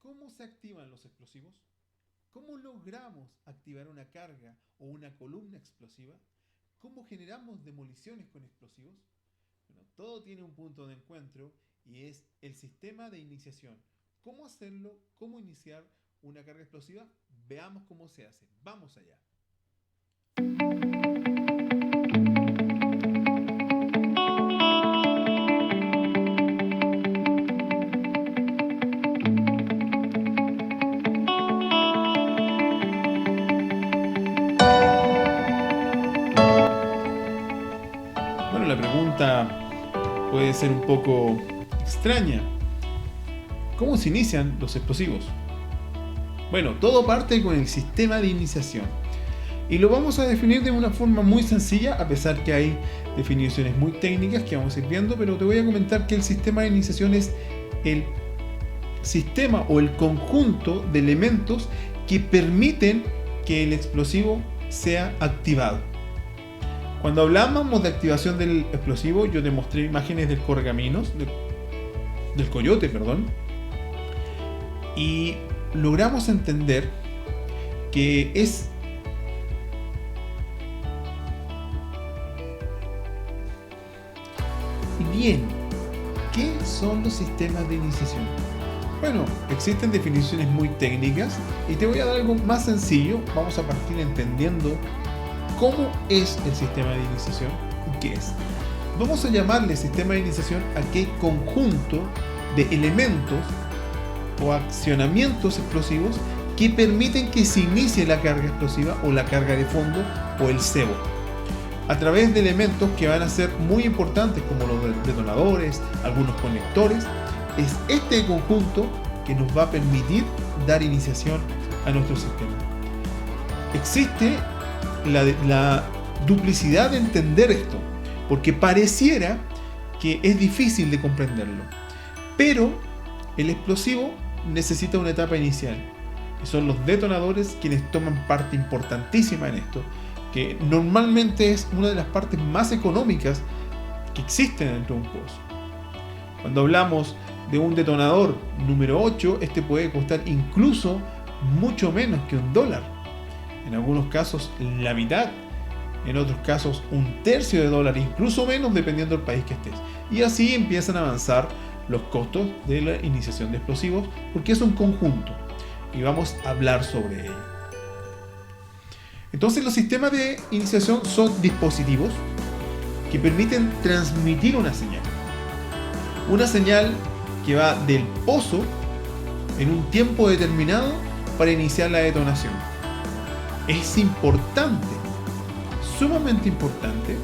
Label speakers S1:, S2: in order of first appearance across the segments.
S1: ¿Cómo se activan los explosivos? ¿Cómo logramos activar una carga o una columna explosiva? ¿Cómo generamos demoliciones con explosivos? Bueno, todo tiene un punto de encuentro y es el sistema de iniciación. ¿Cómo hacerlo? ¿Cómo iniciar una carga explosiva? Veamos cómo se hace. Vamos allá. Bueno, la pregunta puede ser un poco extraña. ¿Cómo se inician los explosivos? Bueno, todo parte con el sistema de iniciación. Y lo vamos a definir de una forma muy sencilla, a pesar que hay definiciones muy técnicas que vamos a ir viendo, pero te voy a comentar que el sistema de iniciación es el sistema o el conjunto de elementos que permiten que el explosivo sea activado. Cuando hablábamos de activación del explosivo, yo te mostré imágenes del correcaminos, del coyote, perdón, y logramos entender que es bien. ¿Qué son los sistemas de iniciación? Bueno, existen definiciones muy técnicas y te voy a dar algo más sencillo. Vamos a partir entendiendo cómo es el sistema de iniciación y qué es. Vamos a llamarle sistema de iniciación a aquel conjunto de elementos o accionamientos explosivos que permiten que se inicie la carga explosiva o la carga de fondo o el cebo a través de elementos que van a ser muy importantes como los detonadores, algunos conectores. Es este conjunto que nos va a permitir dar iniciación a nuestro sistema. Existe la duplicidad de entender esto, porque pareciera que es difícil de comprenderlo, pero el explosivo necesita una etapa inicial y son los detonadores quienes toman parte importantísima en esto, que normalmente es una de las partes más económicas que existen dentro de un pozo. Cuando hablamos de un detonador número 8, este puede costar incluso mucho menos que $1. En algunos casos la mitad, en otros casos $0.01 de incluso menos dependiendo del país que estés. Y así empiezan a avanzar los costos de la iniciación de explosivos porque es un conjunto y vamos a hablar sobre ello. Entonces los sistemas de iniciación son dispositivos que permiten transmitir una señal. Una señal que va del pozo en un tiempo determinado para iniciar la detonación. Es importante, sumamente importante,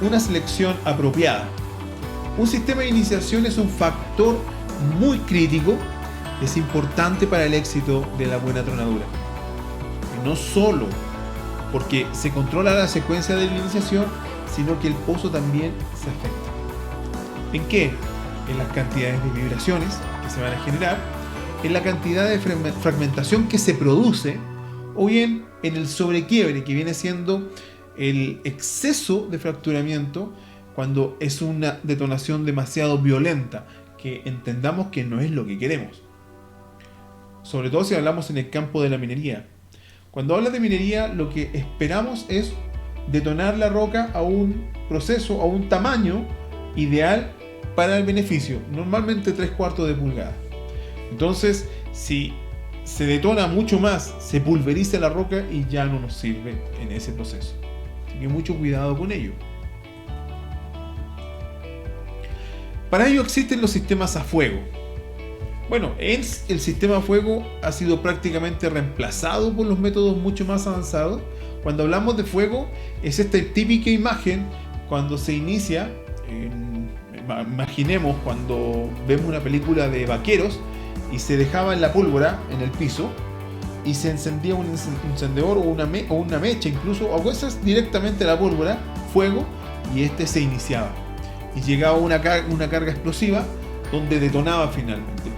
S1: una selección apropiada. Un sistema de iniciación es un factor muy crítico, es importante para el éxito de la buena tronadura. Y no solo porque se controla la secuencia de la iniciación, sino que el pozo también se afecta. ¿En qué? En las cantidades de vibraciones que se van a generar, en la cantidad de fragmentación que se produce, o bien en el sobrequiebre, que viene siendo el exceso de fracturamiento cuando es una detonación demasiado violenta, que entendamos que no es lo que queremos. Sobre todo si hablamos en el campo de la minería. Cuando hablas de minería, lo que esperamos es detonar la roca a un proceso, a un tamaño ideal para el beneficio, normalmente 3/4 de pulgada. Entonces, si se detona mucho más, se pulveriza la roca y ya no nos sirve en ese proceso. Así que mucho cuidado con ello. Para ello existen los sistemas a fuego. Bueno, el sistema a fuego ha sido prácticamente reemplazado por los métodos mucho más avanzados. Cuando hablamos de fuego, es esta típica imagen cuando se inicia, imaginemos cuando vemos una película de vaqueros y se dejaba la pólvora en el piso y se encendía un encendedor o una mecha incluso, o a veces directamente la pólvora, fuego, y este se iniciaba. Y llegaba una carga explosiva donde detonaba finalmente.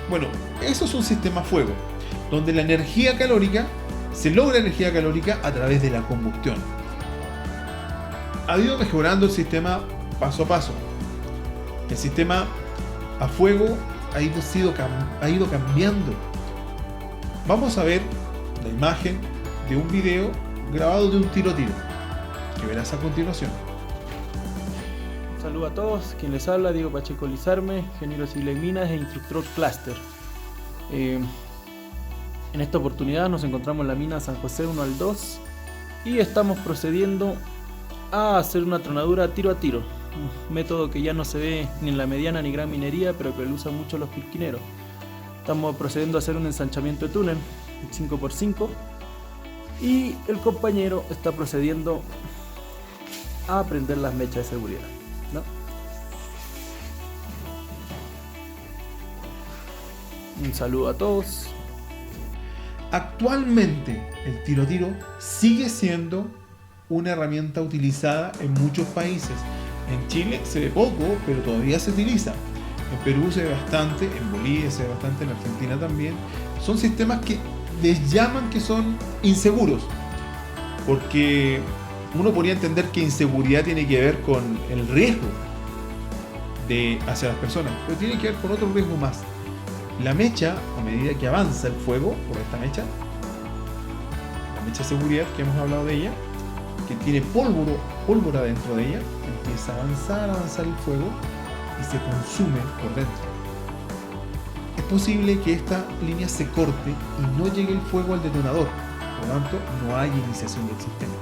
S1: Bueno, eso es un sistema a fuego, donde la energía calórica, se logra energía calórica a través de la combustión. Ha ido mejorando el sistema paso a paso. El sistema a fuego ha ido cambiando. Vamos a ver la imagen de un video grabado de un tiro a tiro, que verás a continuación.
S2: Saludos a todos, quien les habla, Diego Pacheco Lizarme, ingeniero civil en minas e instructor cluster. En esta oportunidad nos encontramos en la mina San José 1 al 2 y estamos procediendo a hacer una tronadura tiro a tiro, un método que ya no se ve ni en la mediana ni gran minería, pero que lo usan mucho los pirquineros. Estamos procediendo a hacer un ensanchamiento de túnel 5x5 y el compañero está procediendo a prender las mechas de seguridad, ¿no? Un saludo a todos.
S1: Actualmente el tiro a tiro sigue siendo una herramienta utilizada en muchos países. En Chile se ve poco, pero todavía se utiliza. En Perú se ve bastante, en Bolivia se ve bastante, en Argentina también. Son sistemas que les llaman que son inseguros, porque uno podría entender que inseguridad tiene que ver con el riesgo hacia las personas, pero tiene que ver con otro riesgo más. La mecha, a medida que avanza el fuego por esta mecha, la mecha de seguridad que hemos hablado de ella, que tiene pólvora dentro de ella, empieza a avanzar el fuego y se consume por dentro. Es posible que esta línea se corte y no llegue el fuego al detonador, por lo tanto no hay iniciación del sistema.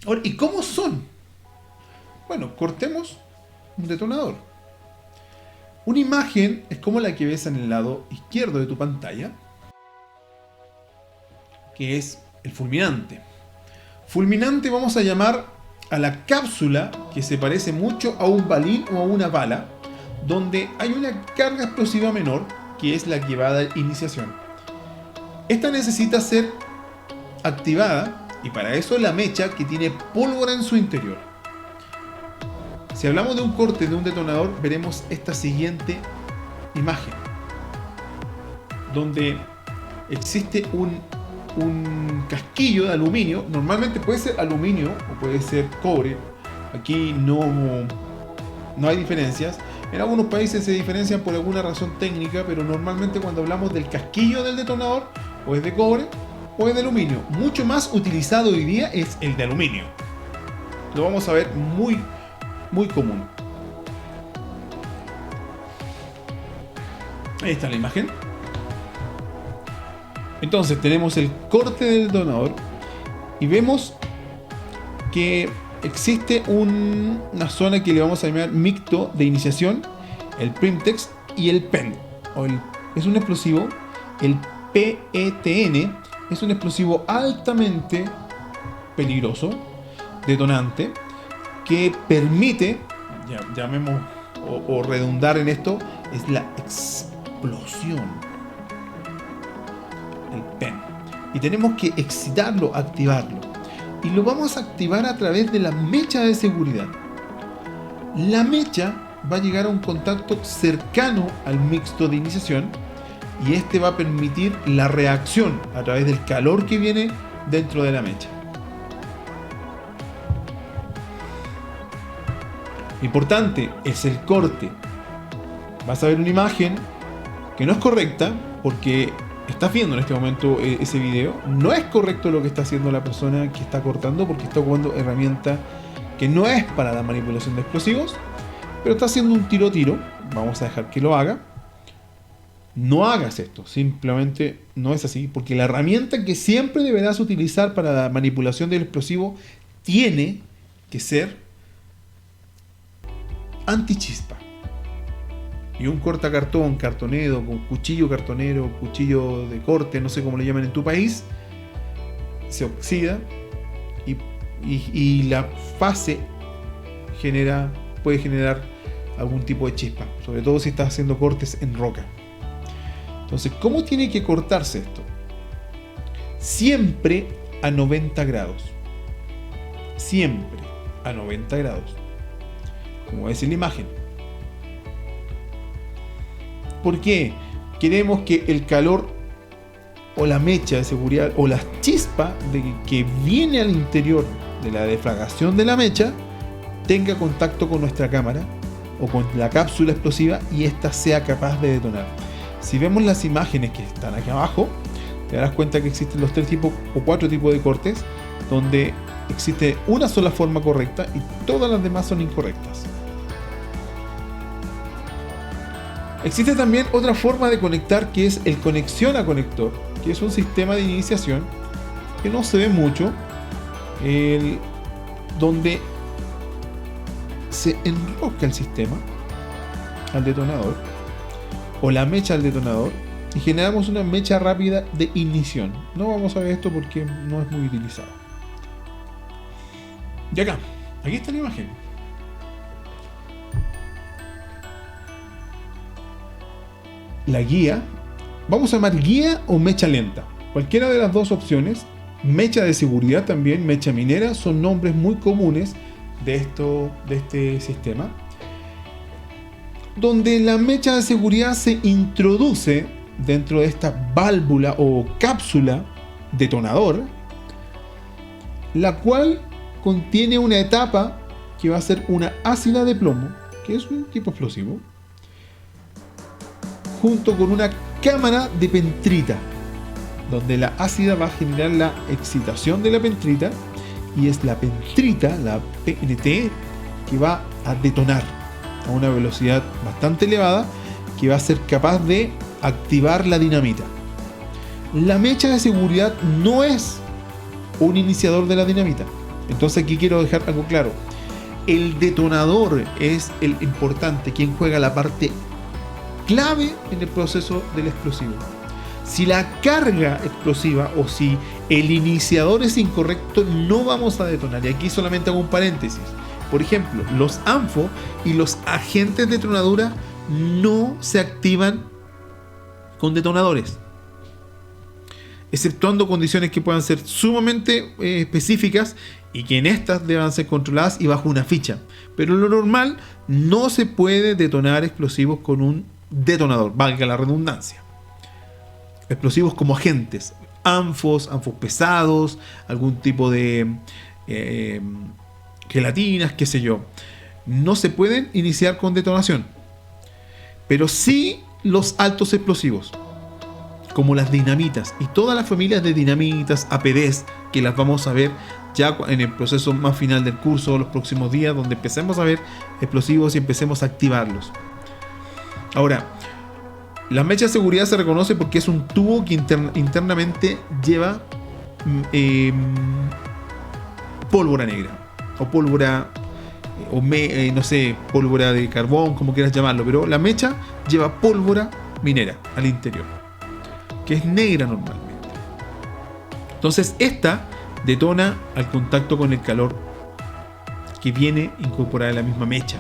S1: Ahora, ¿y cómo son? Bueno, cortemos un detonador. Una imagen es como la que ves en el lado izquierdo de tu pantalla, que es el fulminante. Fulminante vamos a llamar a la cápsula que se parece mucho a un balín o a una bala, donde hay una carga explosiva menor, que es la que va a dar iniciación. Esta necesita ser activada, y para eso la mecha que tiene pólvora en su interior. Si hablamos de un corte de un detonador, veremos esta siguiente imagen, donde existe un casquillo de aluminio. Normalmente puede ser aluminio o puede ser cobre. Aquí no hay diferencias. En algunos países se diferencian por alguna razón técnica, pero normalmente cuando hablamos del casquillo del detonador, o es de cobre o es de aluminio. Mucho más utilizado hoy día es el de aluminio. Lo vamos a ver muy común. Ahí está la imagen. Entonces tenemos el corte del detonador y vemos que existe una zona que le vamos a llamar mixto de iniciación, el Primtex y el PEN. Es un explosivo, el PETN. Es un explosivo altamente peligroso, detonante, que permite, llamemos o redundar en esto, es la explosión. El PEN. Y tenemos que excitarlo, activarlo. Y lo vamos a activar a través de la mecha de seguridad. La mecha va a llegar a un contacto cercano al mixto de iniciación, y este va a permitir la reacción a través del calor que viene dentro de la mecha. Importante es el corte. Vas a ver una imagen que no es correcta porque estás viendo en este momento ese video. No es correcto lo que está haciendo la persona que está cortando, porque está ocupando herramienta que no es para la manipulación de explosivos, pero está haciendo un tiro a tiro. Vamos a dejar que lo haga. No hagas esto, simplemente no es así, porque la herramienta que siempre deberás utilizar para la manipulación del explosivo tiene que ser antichispa. Y un cortacartón, cartonero, con cuchillo cartonero, cuchillo de corte, no sé cómo le llaman en tu país, se oxida y la fase puede generar algún tipo de chispa, sobre todo si estás haciendo cortes en roca. Entonces, ¿cómo tiene que cortarse esto? Siempre a 90 grados. Siempre a 90 grados. Como ves en la imagen. ¿Por qué? Queremos que el calor o la mecha de seguridad o la chispa que viene al interior de la deflagración de la mecha tenga contacto con nuestra cámara o con la cápsula explosiva y ésta sea capaz de detonar. Si vemos las imágenes que están aquí abajo, te darás cuenta que existen los 3 tipos o 4 tipos de cortes, donde existe una sola forma correcta y todas las demás son incorrectas. Existe también otra forma de conectar, que es el conexión a conector, que es un sistema de iniciación que no se ve mucho, donde se enrosca el sistema al detonador o la mecha al detonador y generamos una mecha rápida de ignición. No vamos a ver esto porque no es muy utilizado. Y acá, aquí está la imagen. La guía, vamos a llamar guía o mecha lenta. Cualquiera de las dos opciones, mecha de seguridad también, mecha minera, son nombres muy comunes de este sistema, donde la mecha de seguridad se introduce dentro de esta válvula o cápsula detonador, la cual contiene una etapa que va a ser una ácida de plomo, que es un tipo explosivo, junto con una cámara de pentrita, donde la ácida va a generar la excitación de la pentrita y es la pentrita, la PNT, que va a detonar a una velocidad bastante elevada, que va a ser capaz de activar la dinamita. La mecha de seguridad no es un iniciador de la dinamita. Entonces aquí quiero dejar algo claro. El detonador es el importante, quien juega la parte clave en el proceso del explosivo. Si la carga explosiva o si el iniciador es incorrecto, no vamos a detonar. Y aquí solamente hago un paréntesis. Por ejemplo, los ANFO y los agentes de detonadura no se activan con detonadores, exceptuando condiciones que puedan ser sumamente específicas y que en estas deban ser controladas y bajo una ficha. Pero lo normal, no se puede detonar explosivos con un detonador, valga la redundancia. Explosivos como agentes, anfos pesados, algún tipo de gelatinas, qué sé yo, no se pueden iniciar con detonación. Pero sí los altos explosivos, como las dinamitas y todas las familias de dinamitas, APDs, que las vamos a ver ya en el proceso más final del curso, los próximos días, donde empecemos a ver explosivos y empecemos a activarlos. Ahora, la mecha de seguridad se reconoce porque es un tubo que internamente lleva pólvora negra o pólvora no sé, pólvora de carbón, como quieras llamarlo, pero la mecha lleva pólvora minera al interior, que es negra normalmente. Entonces esta detona al contacto con el calor que viene incorporada en la misma mecha.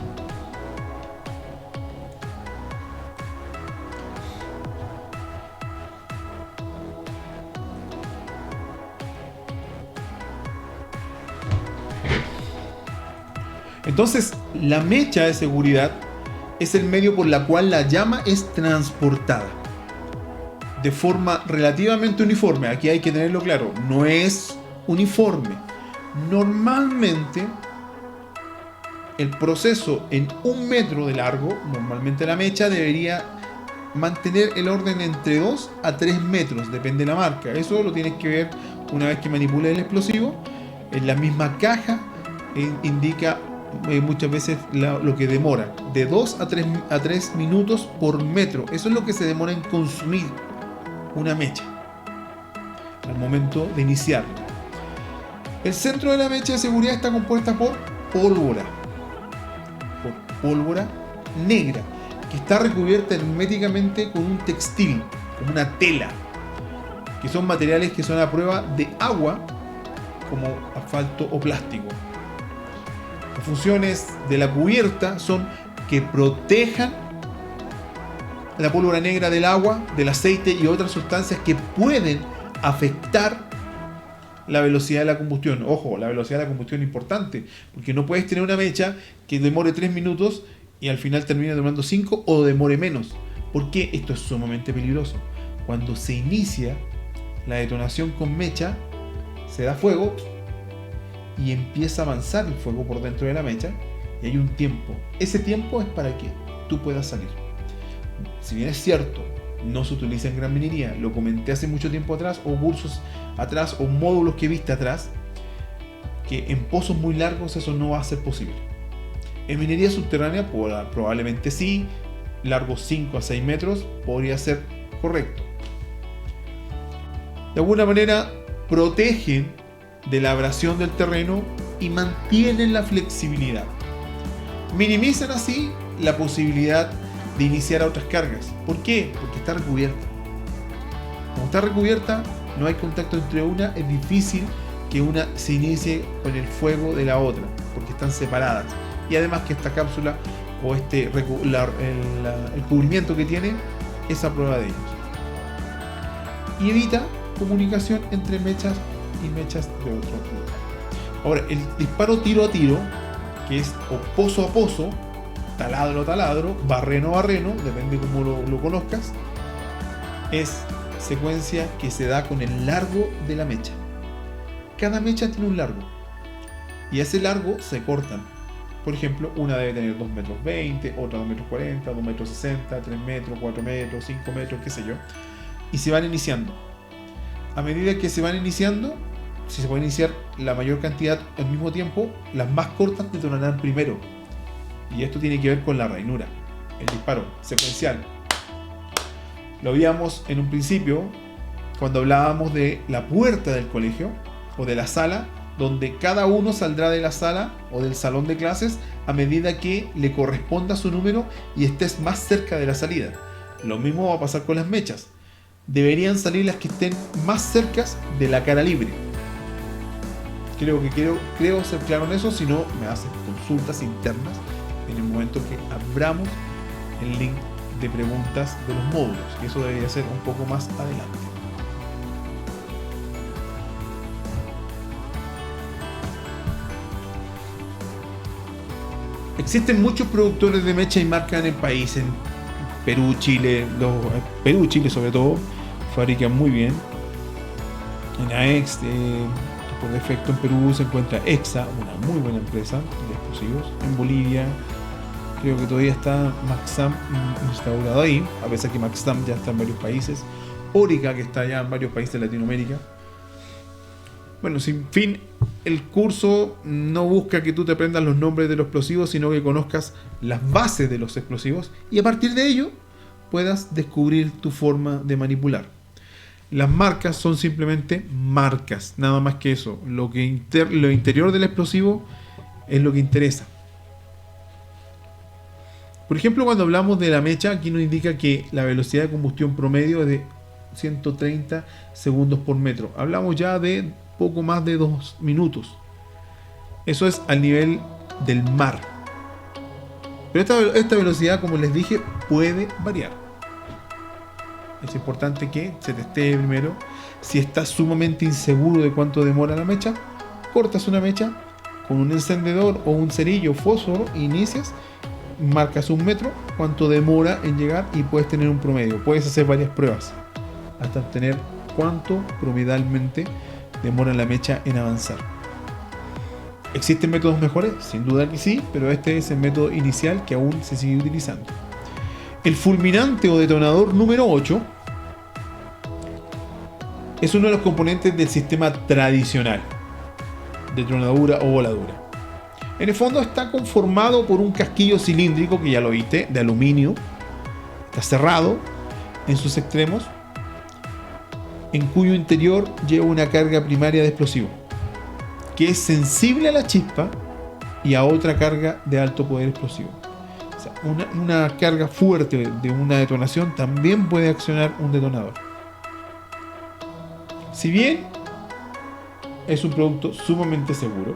S1: Entonces, la mecha de seguridad es el medio por la cual la llama es transportada de forma relativamente uniforme. Aquí hay que tenerlo claro, no es uniforme. Normalmente, el proceso en 1 metro de largo, normalmente la mecha debería mantener el orden entre 2 a 3 metros, depende de la marca. Eso lo tienes que ver una vez que manipules el explosivo. En la misma caja indica muchas veces lo que demora, de 2 a 3 minutos por metro. Eso es lo que se demora en consumir una mecha al momento de iniciarla. El centro de la mecha de seguridad está compuesta por pólvora negra, que está recubierta herméticamente con un textil, como una tela, que son materiales que son a prueba de agua, como asfalto o plástico. Las funciones de la cubierta son que protejan la pólvora negra del agua, del aceite y otras sustancias que pueden afectar la velocidad de la combustión. Ojo, la velocidad de la combustión es importante, porque no puedes tener una mecha que demore 3 minutos y al final termine demorando 5 o demore menos, ¿Por qué esto es sumamente peligroso? Cuando se inicia la detonación con mecha, se da fuego y empieza a avanzar el fuego por dentro de la mecha y hay un tiempo. Ese tiempo es para que tú puedas salir. Si bien es cierto, no se utiliza en gran minería, lo comenté hace mucho tiempo atrás, o cursos atrás, o módulos que viste atrás, que en pozos muy largos eso no va a ser posible. En minería subterránea probablemente sí, largo 5 a 6 metros podría ser correcto. De alguna manera protegen de la abrasión del terreno y mantienen la flexibilidad. Minimizan así la posibilidad de iniciar a otras cargas. ¿Por qué? Porque está recubierta. Como está recubierta, no hay contacto entre una, es difícil que una se inicie con el fuego de la otra, porque están separadas. Y además que esta cápsula o el cubrimiento que tiene es a prueba de ellos. Y evita comunicación entre mechas y mechas de otro lugar. Ahora, el disparo tiro a tiro, que es o pozo a pozo, taladro a taladro, barreno a barreno, depende cómo lo conozcas, es secuencia que se da con el largo de la mecha. Cada mecha tiene un largo y ese largo se cortan. Por ejemplo, una debe tener 2,20 metros, otra 2,40 metros, 2,60 metros, 3 metros, 4 metros, 5 metros, qué sé yo, y se van iniciando. A medida que se van iniciando, si se puede iniciar la mayor cantidad al mismo tiempo, las más cortas detonarán primero. Y esto tiene que ver con la ranura, el disparo secuencial. Lo veíamos en un principio cuando hablábamos de la puerta del colegio o de la sala, donde cada uno saldrá de la sala o del salón de clases a medida que le corresponda su número y estés más cerca de la salida. Lo mismo va a pasar con las mechas. Deberían salir las que estén más cercas de la cara libre. Creo ser claro en eso, si no me hacen consultas internas en el momento que abramos el link de preguntas de los módulos, y eso debería ser un poco más adelante. Existen muchos productores de mecha y marca en el país, en Perú, Chile, Chile sobre todo, fabrican muy bien. En AEX, por defecto en Perú se encuentra EXA, una muy buena empresa de explosivos. En Bolivia creo que todavía está Maxam instaurado ahí, a pesar que Maxam ya está en varios países. Orica, que está ya en varios países de Latinoamérica. Bueno, sin fin, el curso no busca que tú te aprendas los nombres de los explosivos, sino que conozcas las bases de los explosivos y a partir de ello puedas descubrir tu forma de manipular. Las marcas son simplemente marcas, nada más que eso. Lo interior del explosivo es lo que interesa. Por ejemplo, cuando hablamos de la mecha, aquí nos indica que la velocidad de combustión promedio es de 130 segundos por metro. Hablamos ya de poco más de 2 minutos. Eso es al nivel del mar. Pero esta velocidad, como les dije, puede variar. Es importante que se testee primero. Si estás sumamente inseguro de cuánto demora la mecha, cortas una mecha con un encendedor o un cerillo fósforo, inicias, marcas 1 metro, cuánto demora en llegar y puedes tener un promedio. Puedes hacer varias pruebas hasta obtener cuánto promedialmente demora la mecha en avanzar. ¿Existen métodos mejores? Sin duda que sí, pero este es el método inicial que aún se sigue utilizando. El fulminante o detonador número 8 es uno de los componentes del sistema tradicional de tronadura o voladura. En el fondo está conformado por un casquillo cilíndrico, que ya lo viste, de aluminio. Está cerrado en sus extremos, en cuyo interior lleva una carga primaria de explosivo, que es sensible a la chispa y a otra carga de alto poder explosivo. O sea, una carga fuerte de una detonación también puede accionar un detonador. Si bien es un producto sumamente seguro,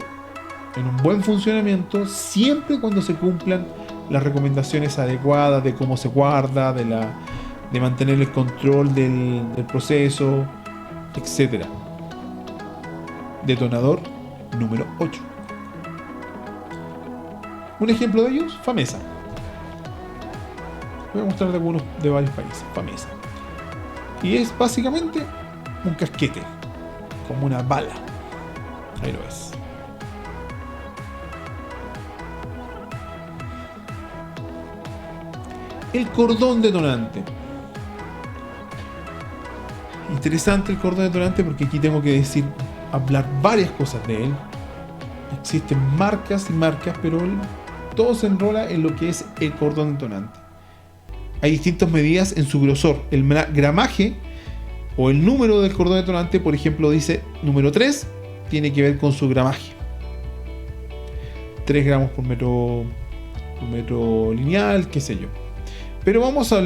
S1: en un buen funcionamiento, siempre cuando se cumplan las recomendaciones adecuadas de cómo se guarda, de mantener el control del proceso, etc. Detonador número 8. Un ejemplo de ellos, Famesa. Voy a mostrar de varios países, FAMESA. Y es básicamente un casquete, como una bala. Ahí lo ves. El cordón detonante. Interesante el cordón detonante porque aquí tengo que hablar varias cosas de él. Existen marcas y marcas, pero todo se enrola en lo que es el cordón detonante. Hay distintas medidas en su grosor. El gramaje o el número del cordón detonante, por ejemplo, dice número 3, tiene que ver con su gramaje. 3 gramos por metro lineal, qué sé yo. Pero vamos a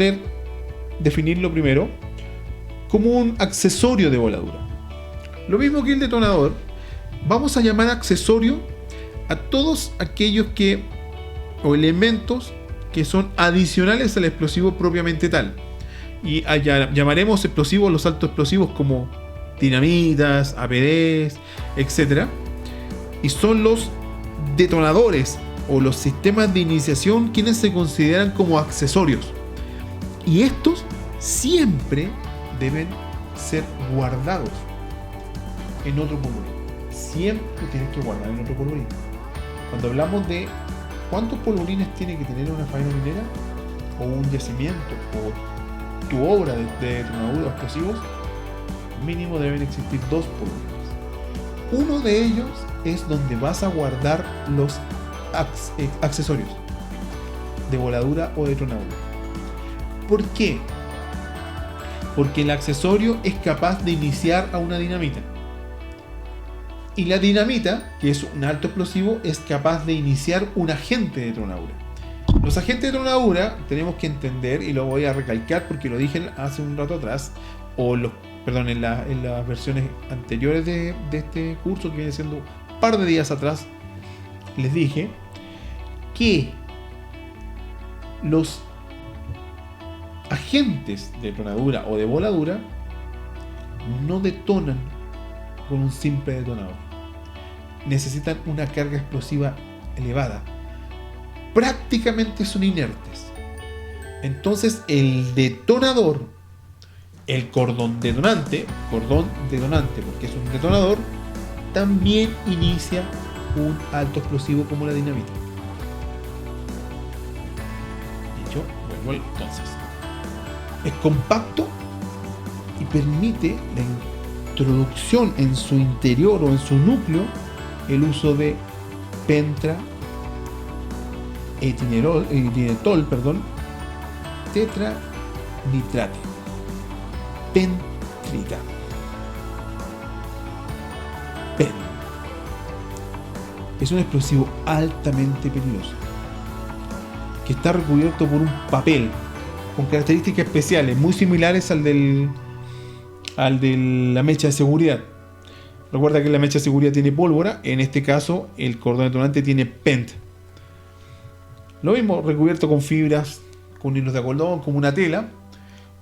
S1: definirlo primero como un accesorio de voladura. Lo mismo que el detonador, vamos a llamar accesorio a todos aquellos o elementos que son adicionales al explosivo propiamente tal. Y llamaremos explosivos los altos explosivos como dinamitas, APDs, etc. Y son los detonadores o los sistemas de iniciación quienes se consideran como accesorios. Y estos siempre deben ser guardados en otro polvorín. Siempre tienes que guardar en otro polvorín. Cuando hablamos de cuántos polvorines tiene que tener una faena minera o un yacimiento o tu obra de detonadura o explosivos, mínimo deben existir 2 polvorines. Uno de ellos es donde vas a guardar los accesorios de voladura o detonadura. ¿Por qué? Porque el accesorio es capaz de iniciar a una dinamita. Y la dinamita, que es un alto explosivo, es capaz de iniciar un agente de detonadura. Los agentes de detonadura tenemos que entender, y lo voy a recalcar porque lo dije hace un rato atrás, en las versiones anteriores de este curso, que viene siendo un par de días atrás, les dije que los agentes de detonadura o de voladura no detonan con un simple detonador. Necesitan una carga explosiva elevada. Prácticamente son inertes. Entonces el detonador, el cordón detonante porque es un detonador, también inicia un alto explosivo como la dinamita. Dicho, vuelvo entonces. Es compacto y permite la introducción en su interior o en su núcleo el uso de etinetol, tetranitrate, pentrita, pen. Es un explosivo altamente peligroso que está recubierto por un papel con características especiales muy similares al de la mecha de seguridad. Recuerda que la mecha de seguridad tiene pólvora, en este caso el cordón detonante tiene pent. Lo mismo, recubierto con fibras, con hilos de algodón, como una tela,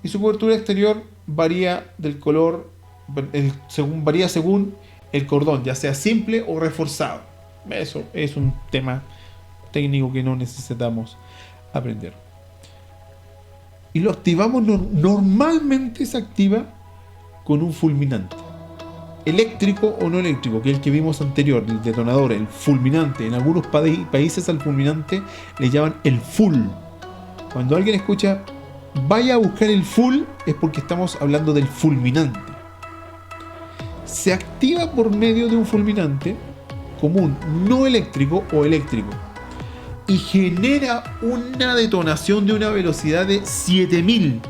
S1: y su cobertura exterior varía del color, varía según el cordón, ya sea simple o reforzado. Eso es un tema técnico que no necesitamos aprender. Y lo activamos, normalmente se activa con un fulminante. Eléctrico o no eléctrico, que es el que vimos anterior, el detonador, el fulminante. En algunos países al fulminante le llaman el full. Cuando alguien escucha vaya a buscar el full, es porque estamos hablando del fulminante. Se activa por medio de un fulminante común, no eléctrico o eléctrico, y genera una detonación de una velocidad de 7000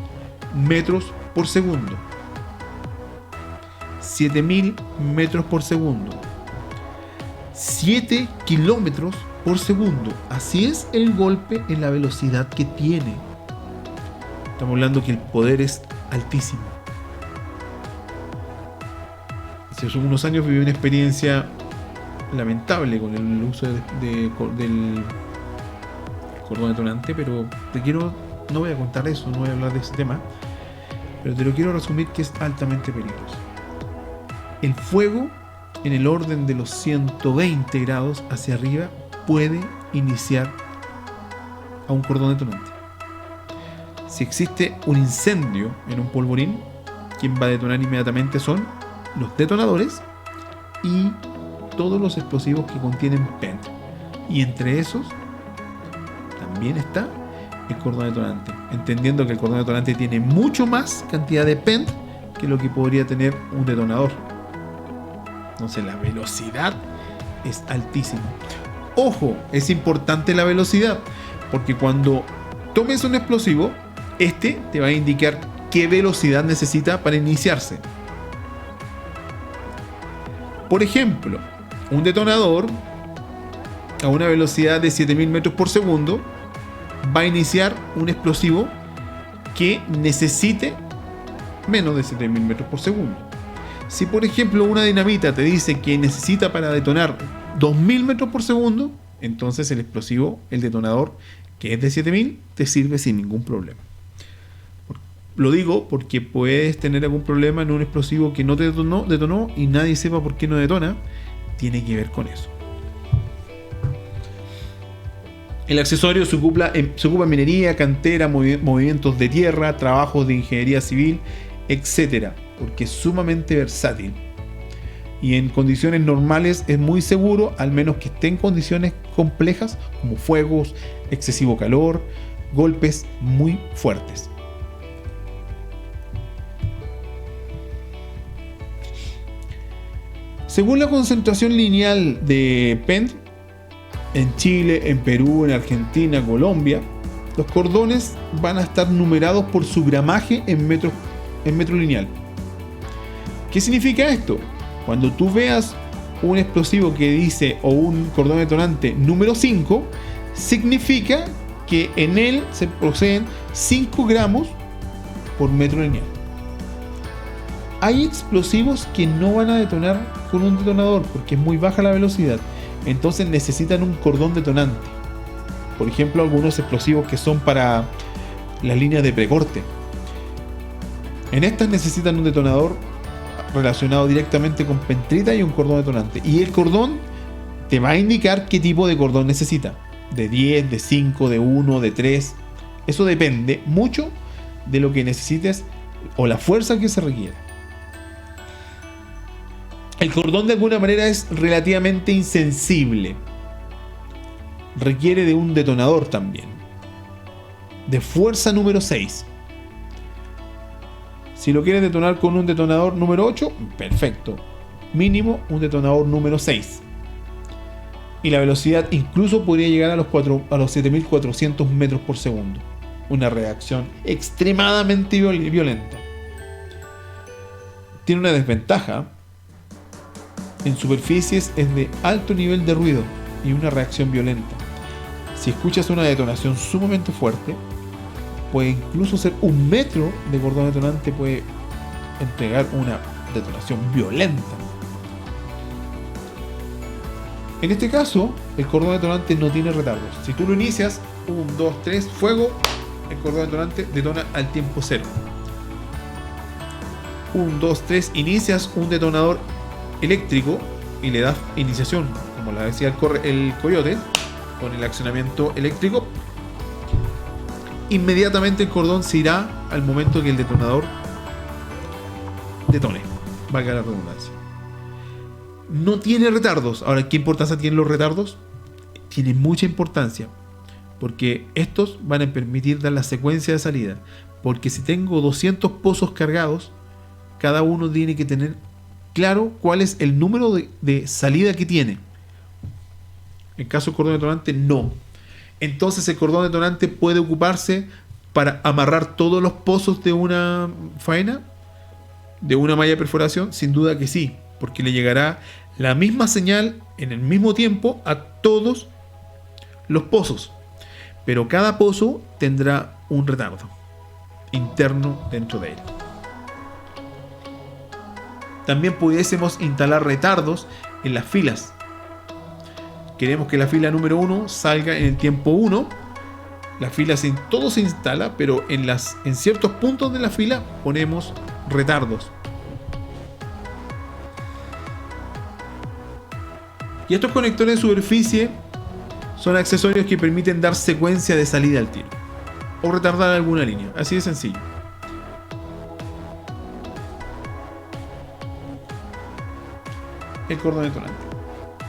S1: metros por segundo. 7000 metros por segundo. 7 kilómetros por segundo. Así es el golpe en la velocidad que tiene. Estamos hablando que el poder es altísimo. Hace unos años viví una experiencia lamentable con el uso del cordón detonante, pero no voy a contar eso, no voy a hablar de ese tema, pero te lo quiero resumir que es altamente peligroso. El fuego en el orden de los 120 grados hacia arriba puede iniciar a un cordón detonante. si existe un incendio en un polvorín, quien va a detonar inmediatamente son los detonadores y todos los explosivos que contienen PENT. Y entre esos también está el cordón detonante, entendiendo que el cordón detonante tiene mucho más cantidad de PENT que lo que podría tener un detonador. Entonces la velocidad es altísima. Ojo, es importante la velocidad, porque cuando tomes un explosivo, este te va a indicar qué velocidad necesita para iniciarse. Por ejemplo, un detonador a una velocidad de 7000 metros por segundo va a iniciar un explosivo que necesite menos de 7000 metros por segundo. Si por ejemplo una dinamita te dice que necesita para detonar 2000 metros por segundo, entonces el explosivo, el detonador, que es de 7000, te sirve sin ningún problema. Lo digo porque puedes tener algún problema en un explosivo que no te detonó y nadie sepa por qué no detona. Tiene que ver con eso. El accesorio se ocupa en minería, cantera, movimientos de tierra, trabajos de ingeniería civil, etc. Porque es sumamente versátil. Y en condiciones normales es muy seguro, al menos que esté en condiciones complejas como fuegos, excesivo calor, golpes muy fuertes. Según la concentración lineal de PENT en Chile, en Perú, en Argentina, Colombia, los cordones van a estar numerados por su gramaje en metro lineal. ¿Qué significa esto? Cuando tú veas un explosivo que dice, o un cordón detonante número 5, significa que en él se poseen 5 gramos por metro lineal. Hay explosivos que no van a detonar con un detonador porque es muy baja la velocidad, entonces necesitan un cordón detonante. Por ejemplo, algunos explosivos que son para las líneas de precorte. En estas necesitan un detonador relacionado directamente con pentrita y un cordón detonante. Y el cordón te va a indicar qué tipo de cordón necesita. De 10, de 5, de 1, de 3. Eso depende mucho de lo que necesites o la fuerza que se requiere. El cordón de alguna manera es relativamente insensible. Requiere de un detonador también. De fuerza número 6. Si lo quieres detonar con un detonador número 8, perfecto. Mínimo un detonador número 6. Y la velocidad incluso podría llegar a los 7400 metros por segundo. Una reacción extremadamente violenta. Tiene una desventaja. En superficies es de alto nivel de ruido y una reacción violenta. Si escuchas una detonación sumamente fuerte, puede incluso ser 1 metro de cordón detonante, puede entregar una detonación violenta. En este caso, el cordón detonante no tiene retardos. Si tú lo inicias, 1, 2, 3, fuego, el cordón detonante detona al tiempo 0. 1, 2, 3, inicias un detonador eléctrico y le das iniciación, como la decía el coyote, con el accionamiento eléctrico. Inmediatamente el cordón se irá al momento que el detonador detone, valga la redundancia. No tiene retardos. Ahora, ¿qué importancia tienen los retardos? Tienen mucha importancia, porque estos van a permitir dar la secuencia de salida. Porque si tengo 200 pozos cargados, cada uno tiene que tener claro cuál es el número de salida que tiene. En caso del cordón detonante, no. Entonces el cordón detonante puede ocuparse para amarrar todos los pozos de una faena, de una malla de perforación. Sin duda que sí, porque le llegará la misma señal en el mismo tiempo a todos los pozos, pero cada pozo tendrá un retardo interno dentro de él. También pudiésemos instalar retardos en las filas. Queremos que la fila número 1 salga en el tiempo 1. La fila todo se instala, pero en ciertos puntos de la fila ponemos retardos. Y estos conectores de superficie son accesorios que permiten dar secuencia de salida al tiro. o retardar alguna línea. Así de sencillo. El cordón detonante.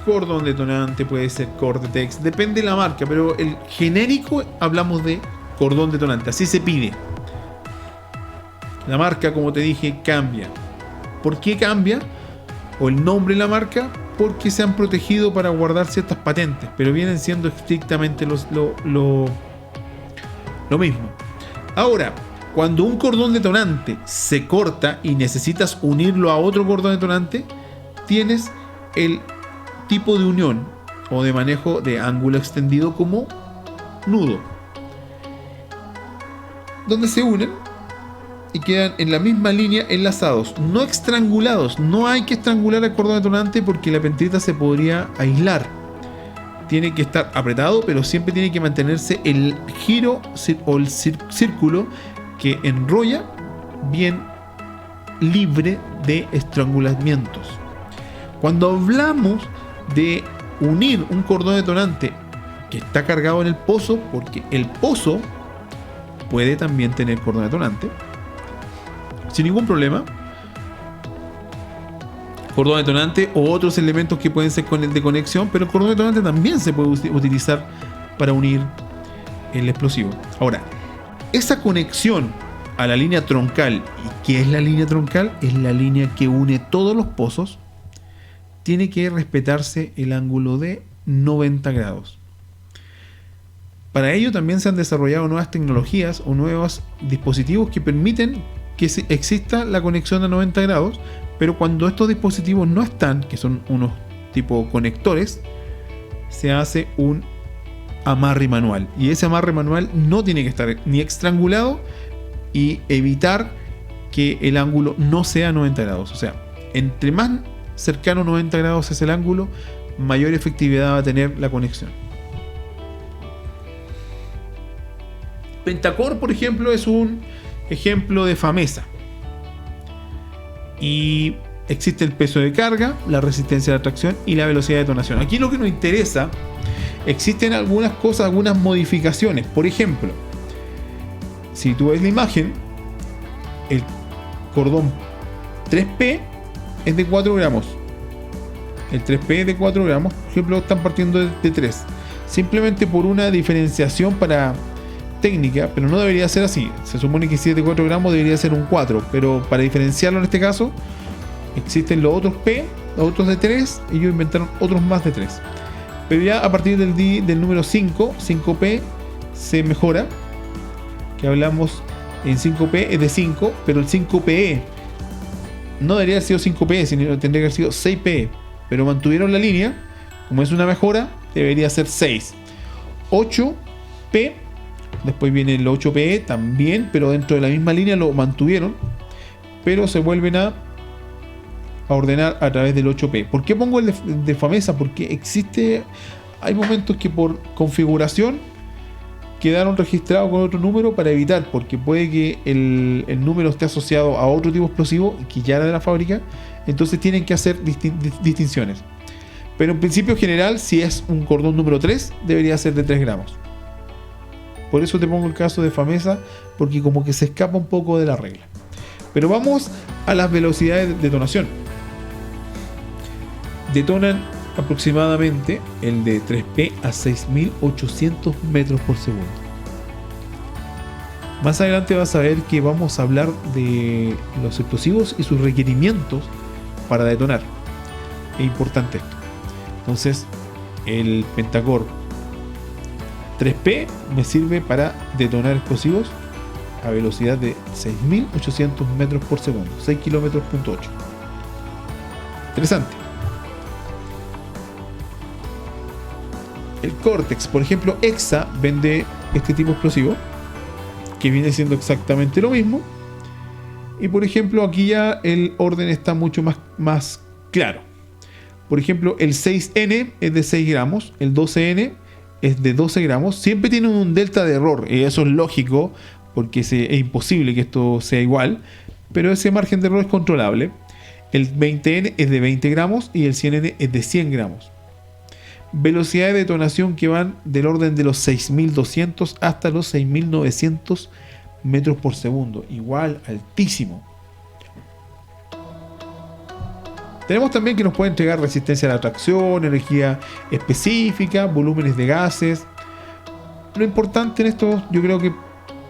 S1: Cordón detonante puede ser Cordetex, depende de la marca, pero el genérico hablamos de cordón detonante, así se pide. La marca, como te dije, cambia. ¿Por qué cambia? O el nombre de la marca, porque se han protegido para guardar ciertas patentes, pero vienen siendo estrictamente lo mismo. Ahora, cuando un cordón detonante se corta y necesitas unirlo a otro cordón detonante, tienes el tipo de unión o de manejo de ángulo extendido como nudo, donde se unen y quedan en la misma línea enlazados, no estrangulados. No hay que estrangular el cordón detonante porque la pentrita se podría aislar. Tiene que estar apretado, pero siempre tiene que mantenerse el giro o el círculo que enrolla bien libre de estrangulamientos. Cuando hablamos de unir un cordón detonante que está cargado en el pozo, porque el pozo puede también tener cordón detonante sin ningún problema, cordón detonante o otros elementos que pueden ser de conexión, pero el cordón detonante también se puede utilizar para unir el explosivo. Ahora, esa conexión a la línea troncal, ¿y qué es la línea troncal? Es la línea que une todos los pozos. Tiene que respetarse el ángulo de 90 grados. Para ello también se han desarrollado nuevas tecnologías o nuevos dispositivos que permiten que exista la conexión a 90 grados, pero cuando estos dispositivos no están, que son unos tipo conectores, se hace un amarre manual. Y ese amarre manual no tiene que estar ni estrangulado y evitar que el ángulo no sea 90 grados. O sea, entre más cercano a 90 grados es el ángulo, mayor efectividad va a tener la conexión. Pentacore, por ejemplo, es un ejemplo de FAMESA. Y existe el peso de carga, la resistencia de atracción y la velocidad de detonación. Aquí lo que nos interesa, existen algunas cosas, algunas modificaciones. Por ejemplo, si tú ves la imagen, el cordón 3P es de 4 gramos. El 3P es de 4 gramos. Por ejemplo, están partiendo de 3. Simplemente por una diferenciación para técnica, pero no debería ser así. Se supone que si es de 4 gramos debería ser un 4, pero para diferenciarlo en este caso, existen los otros P, los otros de 3, y ellos inventaron otros más de 3. Pero ya a partir del número 5, 5P, se mejora, que hablamos en 5P es de 5, pero el 5PE no debería haber sido 5PE, sino tendría que haber sido 6PE, pero mantuvieron la línea. Como es una mejora, debería ser 6. 8P, después viene el 8PE también, pero dentro de la misma línea lo mantuvieron, pero se vuelven a ordenar a través del 8P. ¿Por qué pongo el de FAMESA? Porque hay momentos que por configuración quedaron registrados con otro número para evitar, porque puede que el número esté asociado a otro tipo explosivo que ya era de la fábrica, entonces tienen que hacer distinciones. Pero en principio general, si es un cordón número 3, debería ser de 3 gramos. Por eso te pongo el caso de FAMESA, porque como que se escapa un poco de la regla. Pero vamos a las velocidades de detonación. Detonan aproximadamente el de 3P a 6.800 metros por segundo. Más adelante vas a ver que vamos a hablar de los explosivos y sus requerimientos para detonar. Es importante esto. Entonces, el Pentacore 3P me sirve para detonar explosivos a velocidad de 6.800 metros por segundo, 6 km/8. Interesante. El Cortex, por ejemplo, EXA vende este tipo de explosivo que viene siendo exactamente lo mismo. Y por ejemplo, aquí ya el orden está mucho más claro. Por ejemplo, el 6N es de 6 gramos, el 12N es de 12 gramos. Siempre tienen un delta de error, y eso es lógico porque es imposible que esto sea igual, pero ese margen de error es controlable. El 20N es de 20 gramos y el 100N es de 100 gramos. velocidad de detonación que van del orden de los 6200 hasta los 6900 metros por segundo. Igual, altísimo. Tenemos también que nos puede entregar resistencia a la tracción, energía específica, volúmenes de gases. Lo importante en esto, yo creo que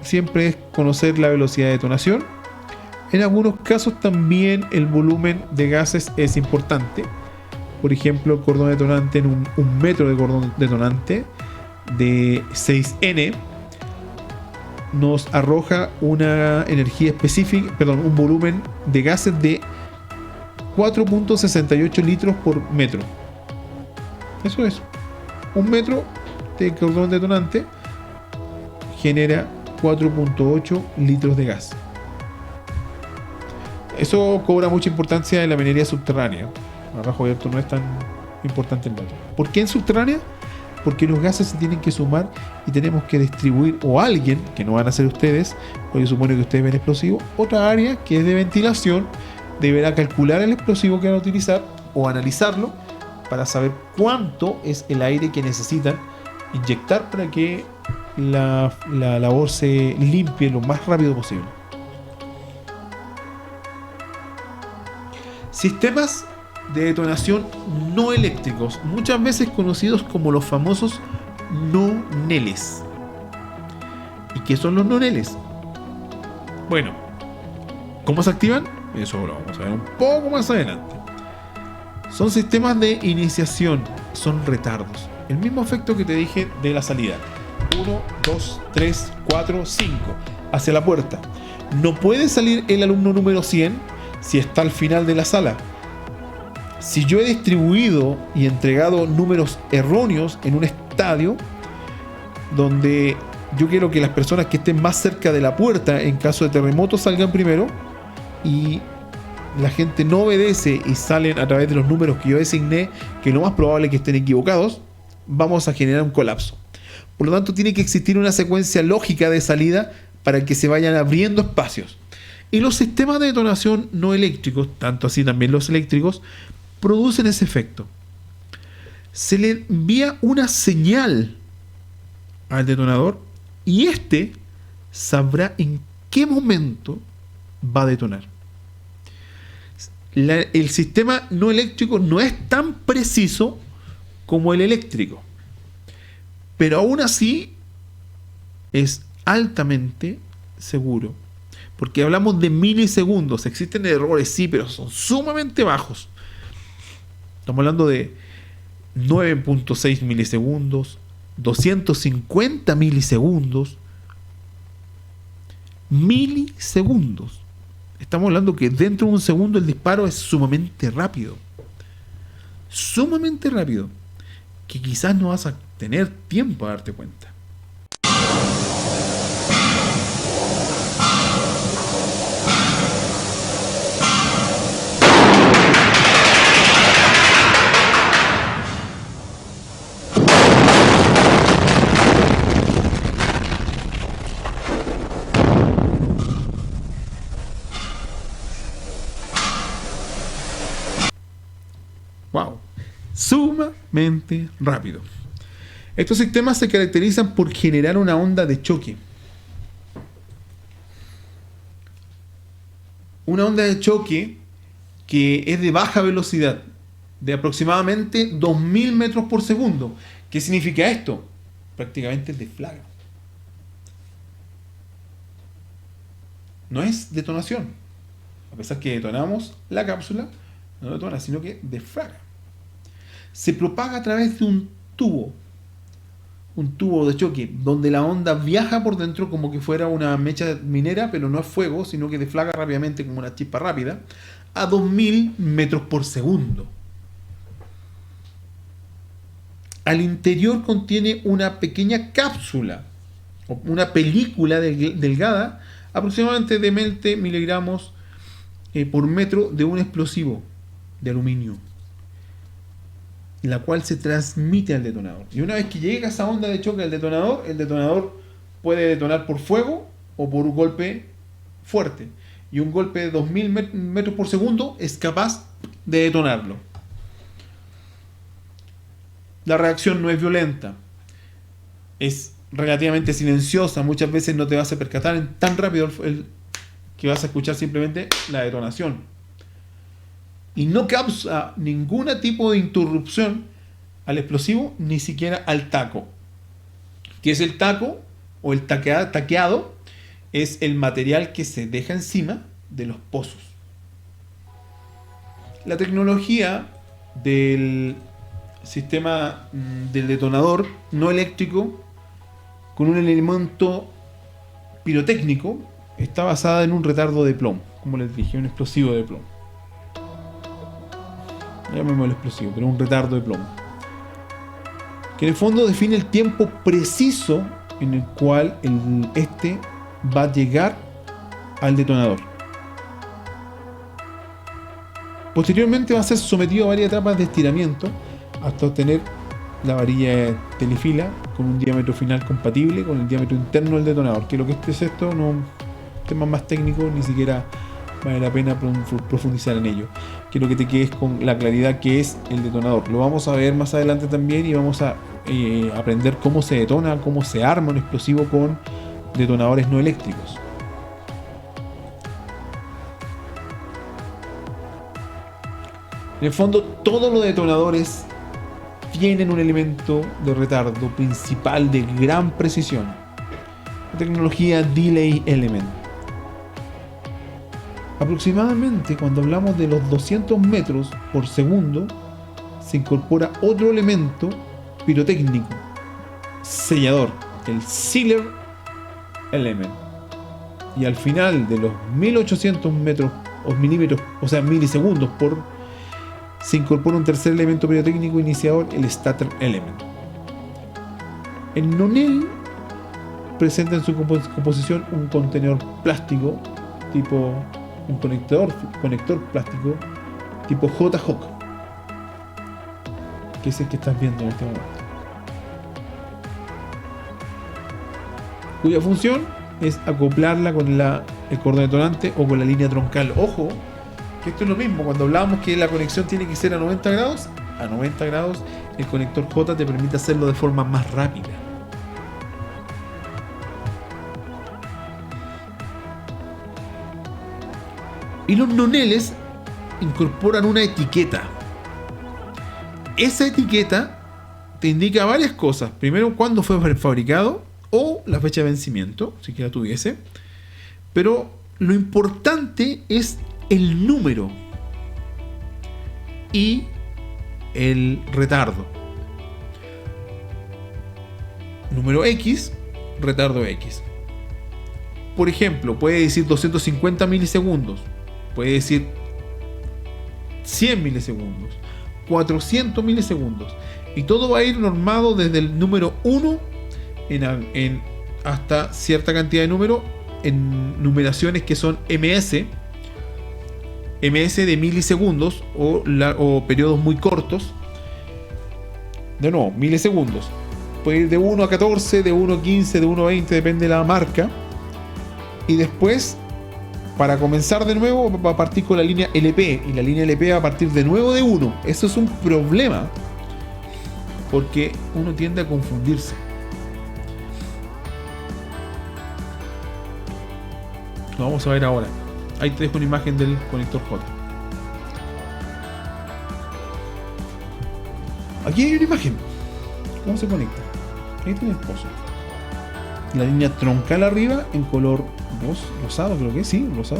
S1: siempre es conocer la velocidad de detonación. En algunos casos también el volumen de gases es importante. Por ejemplo, el cordón detonante en un metro de cordón detonante de 6N nos arroja una energía específica, un volumen de gases de 4.68 litros por metro. Eso es. Un metro de cordón detonante genera 4.8 litros de gas. Eso cobra mucha importancia en la minería subterránea. A rajo abierto no es tan importante el dato. ¿Por qué en subterránea? Porque los gases se tienen que sumar y tenemos que distribuir, o alguien, que no van a ser ustedes, porque supone que ustedes ven explosivo, otra área que es de ventilación, deberá calcular el explosivo que van a utilizar o analizarlo para saber cuánto es el aire que necesitan inyectar para que la labor se limpie lo más rápido posible. Sistemas de detonación no eléctricos, muchas veces conocidos como los famosos noneles. ¿Y qué son los noneles? Bueno, ¿cómo se activan? Eso lo vamos a ver un poco más adelante. Son sistemas de iniciación, son retardos. El mismo efecto que te dije de la salida. 1, 2, 3, 4, 5. Hacia la puerta. No puede salir el alumno número 100 si está al final de la sala. Si yo he distribuido y entregado números erróneos en un estadio donde yo quiero que las personas que estén más cerca de la puerta en caso de terremoto salgan primero, y la gente no obedece y salen a través de los números que yo designé, que lo más probable es que estén equivocados, vamos a generar un colapso. Por lo tanto, tiene que existir una secuencia lógica de salida para que se vayan abriendo espacios. Y los sistemas de detonación no eléctricos, tanto así también los eléctricos, producen ese efecto. Se le envía una señal al detonador y este sabrá en qué momento va a detonar. El sistema no eléctrico no es tan preciso como el eléctrico, pero aún así es altamente seguro, porque hablamos de milisegundos. Existen errores, sí, pero son sumamente bajos. Estamos hablando de 9.6 milisegundos, 250 milisegundos, milisegundos. Estamos hablando que dentro de un segundo el disparo es sumamente rápido, que quizás no vas a tener tiempo a darte cuenta. Wow, sumamente rápido. Estos sistemas se caracterizan por generar una onda de choque. Una onda de choque que es de baja velocidad, de aproximadamente 2000 metros por segundo. ¿Qué significa esto? Prácticamente deflagra. No es detonación. A pesar que detonamos la cápsula, no detona, sino que deflagra. Se propaga a través de un tubo de choque, donde la onda viaja por dentro como que fuera una mecha minera, pero no es fuego, sino que deflagra rápidamente como una chispa rápida, a 2000 metros por segundo. Al interior contiene una pequeña cápsula, o una película delgada, aproximadamente de 20 miligramos por metro de un explosivo de aluminio, la cual se transmite al detonador. Y una vez que llega esa onda de choque al detonador, el detonador puede detonar por fuego o por un golpe fuerte. Y un golpe de 2000 metros por segundo es capaz de detonarlo. La reacción no es violenta, es relativamente silenciosa. Muchas veces no te vas a percatar tan rápido que vas a escuchar simplemente la detonación. Y no causa ningún tipo de interrupción al explosivo, ni siquiera al taco. ¿Qué es el taco? O el taqueado es el material que se deja encima de los pozos. La tecnología del sistema del detonador no eléctrico con un elemento pirotécnico está basada en un retardo de plomo, como les dije, un explosivo de plomo. Llamémoslo explosivo, pero un retardo de plomo, que en el fondo define el tiempo preciso en el cual este va a llegar al detonador. Posteriormente va a ser sometido a varias etapas de estiramiento hasta obtener la varilla telefila con un diámetro final compatible con el diámetro interno del detonador, que lo que es esto no temas más técnicos, ni siquiera vale la pena profundizar en ello. Quiero que te quedes con la claridad que es el detonador. Lo vamos a ver más adelante también y vamos a aprender cómo se detona, cómo se arma un explosivo con detonadores no eléctricos. En el fondo, todos los detonadores tienen un elemento de retardo principal de gran precisión, la tecnología Delay Element. Aproximadamente cuando hablamos de los 200 metros por segundo, se incorpora otro elemento pirotécnico, sellador, el Sealer Element. Y al final de los 1800 metros o milímetros, o sea milisegundos se incorpora un tercer elemento pirotécnico iniciador, el Starter Element. El nonel presenta en su composición un contenedor plástico tipo un conector plástico tipo J-Hook, que es el que estás viendo en este momento, cuya función es acoplarla con el cordón detonante o con la línea troncal. Ojo, que esto es lo mismo, cuando hablábamos que la conexión tiene que ser a 90 grados, el conector J te permite hacerlo de forma más rápida. Y los noneles incorporan una etiqueta. Esa etiqueta te indica varias cosas. Primero, cuándo fue fabricado o la fecha de vencimiento, si que la tuviese. Pero lo importante es el número y el retardo. Número X, retardo X. Por ejemplo, puede decir 250 milisegundos. Puede decir 100 milisegundos, 400 milisegundos. Y todo va a ir normado desde el número 1 hasta cierta cantidad de número en numeraciones que son MS de milisegundos o periodos muy cortos. De nuevo, milisegundos. Puede ir de 1 a 14, de 1 a 15, de 1 a 20, depende de la marca. Y después, para comenzar de nuevo, va a partir con la línea LP. Y la línea LP va a partir de nuevo de 1. Eso es un problema, porque uno tiende a confundirse. Lo vamos a ver ahora. Ahí te dejo una imagen del conector J. Aquí hay una imagen. ¿Cómo se conecta? Ahí tiene el pozo. La línea troncal arriba en color rosado, creo que sí, rosa.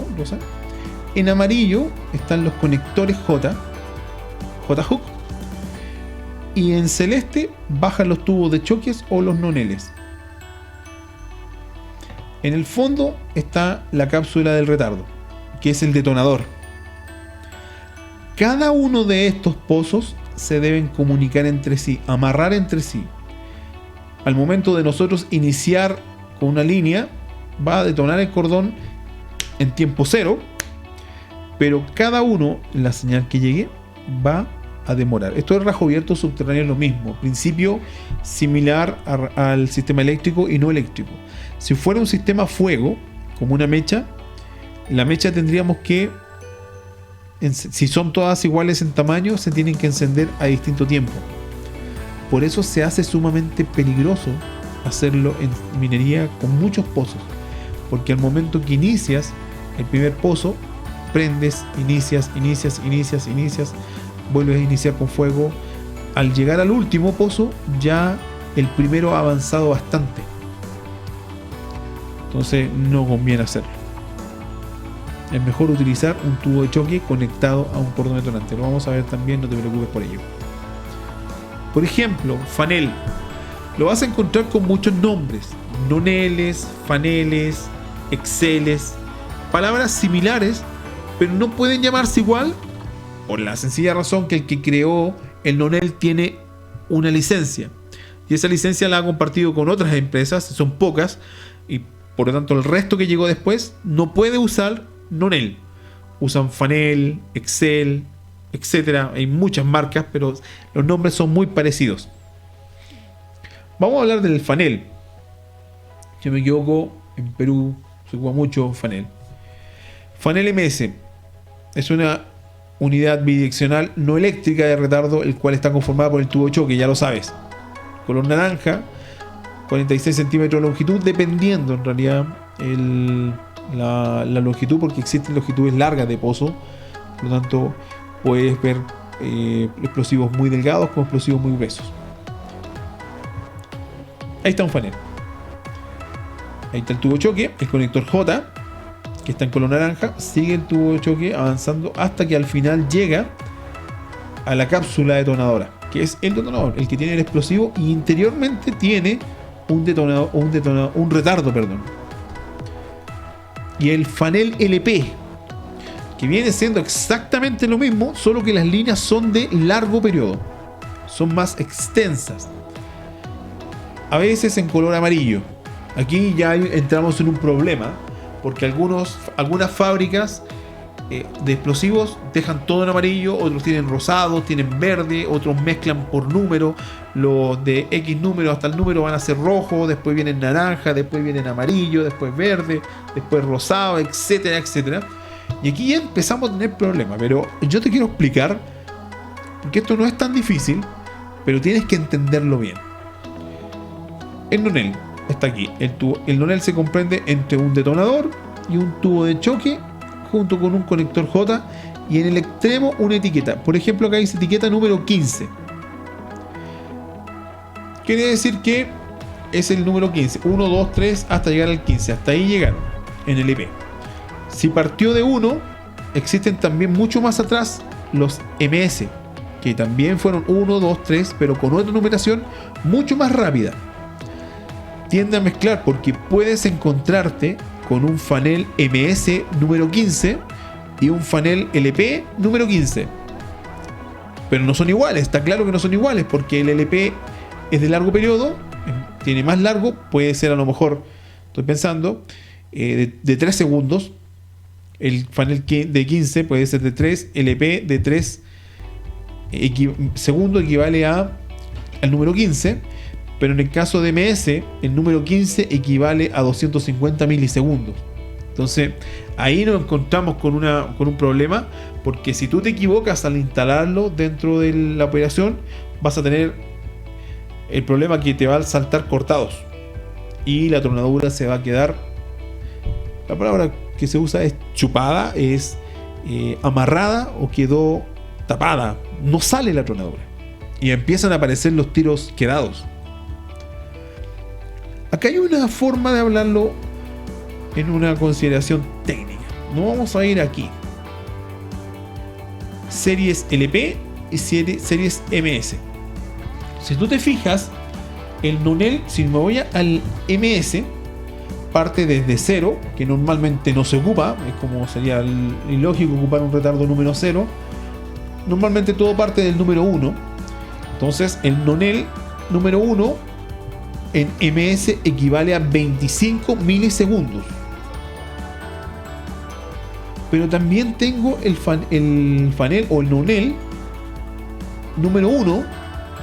S1: En amarillo están los conectores J-Hook. Y en celeste bajan los tubos de choques o los noneles. En el fondo está la cápsula del retardo, que es el detonador. Cada uno de estos pozos se deben comunicar entre sí, amarrar entre sí. Al momento de nosotros iniciar con una línea, va a detonar el cordón en tiempo cero, pero cada uno, la señal que llegue, va a demorar. Esto es rajo abierto subterráneo, es lo mismo, principio similar al sistema eléctrico y no eléctrico. Si fuera un sistema fuego, como una mecha, la mecha tendríamos que, si son todas iguales en tamaño, se tienen que encender a distinto tiempo. por eso se hace sumamente peligroso hacerlo en minería con muchos pozos, porque al momento que inicias el primer pozo, prendes, inicias, vuelves a iniciar con fuego. Al llegar al último pozo, ya el primero ha avanzado bastante, entonces no conviene hacerlo. Es mejor utilizar un tubo de choque conectado a un cordón detonante. Lo vamos a ver también, no te preocupes por ello. Por ejemplo, fanel. Lo vas a encontrar con muchos nombres: noneles, faneles, exceles, palabras similares, pero no pueden llamarse igual por la sencilla razón que el que creó el nonel tiene una licencia, y esa licencia la ha compartido con otras empresas, son pocas, y por lo tanto el resto que llegó después no puede usar nonel. Usan fanel, excel, etcétera. Hay muchas marcas, pero los nombres son muy parecidos. Vamos a hablar del fanel. Si no me equivoco, en Perú se ocupa mucho fanel. Fanel MS es una unidad bidireccional no eléctrica de retardo, el cual está conformada por el tubo de choque, ya lo sabes. Color naranja, 46 centímetros de longitud, dependiendo en realidad la longitud, porque existen longitudes largas de pozo. Por lo tanto, puedes ver explosivos muy delgados como explosivos muy gruesos. Ahí está un fanel. Ahí está el tubo de choque, el conector J, que está en color naranja. Sigue el tubo de choque avanzando hasta que al final llega a la cápsula detonadora, que es el detonador, el que tiene el explosivo, y interiormente tiene un retardo. Y el fanel LP, que viene siendo exactamente lo mismo, solo que las líneas son de largo periodo, son más extensas, a veces en color amarillo. Aquí ya entramos en un problema, porque algunas fábricas de explosivos dejan todo en amarillo, otros tienen rosado, tienen verde, otros mezclan por número. Los de X número hasta el número van a ser rojo, después vienen naranja, después vienen amarillo, después verde, después rosado, etcétera, etcétera. Y aquí ya empezamos a tener problemas, pero yo te quiero explicar, porque esto no es tan difícil, pero tienes que entenderlo bien. El nonel está aquí. El nonel se comprende entre un detonador y un tubo de choque, junto con un conector J, y en el extremo una etiqueta. Por ejemplo, acá dice etiqueta número 15. Quiere decir que es el número 15. 1, 2, 3 hasta llegar al 15. Hasta ahí llegaron en el EP. Si partió de 1, existen también mucho más atrás los MS, que también fueron 1, 2, 3, pero con otra numeración mucho más rápida. Tiende a mezclar, porque puedes encontrarte con un fanel MS número 15 y un fanel LP número 15, pero no son iguales. Está claro que no son iguales, porque el LP es de largo periodo, tiene más largo, puede ser, a lo mejor, estoy pensando, de 3 segundos. El fanel de 15 puede ser de 3, LP de 3 segundos equivale al número 15, pero en el caso de MS, el número 15 equivale a 250 milisegundos. Entonces, ahí nos encontramos con un problema, porque si tú te equivocas al instalarlo dentro de la operación, vas a tener el problema que te va a saltar cortados y la tronadura se va a quedar, la palabra que se usa es chupada, es amarrada o quedó tapada, no sale la tronadura y empiezan a aparecer los tiros quedados. Acá hay una forma de hablarlo en una consideración técnica. No vamos a ir aquí. Series LP y series MS. Si tú te fijas, el nonel, si me voy al MS, parte desde 0, que normalmente no se ocupa. Es como sería ilógico ocupar un retardo número 0. Normalmente todo parte del número 1. Entonces el nonel número 1 en MS equivale a 25 milisegundos. Pero también tengo el fanel o el nonel número 1,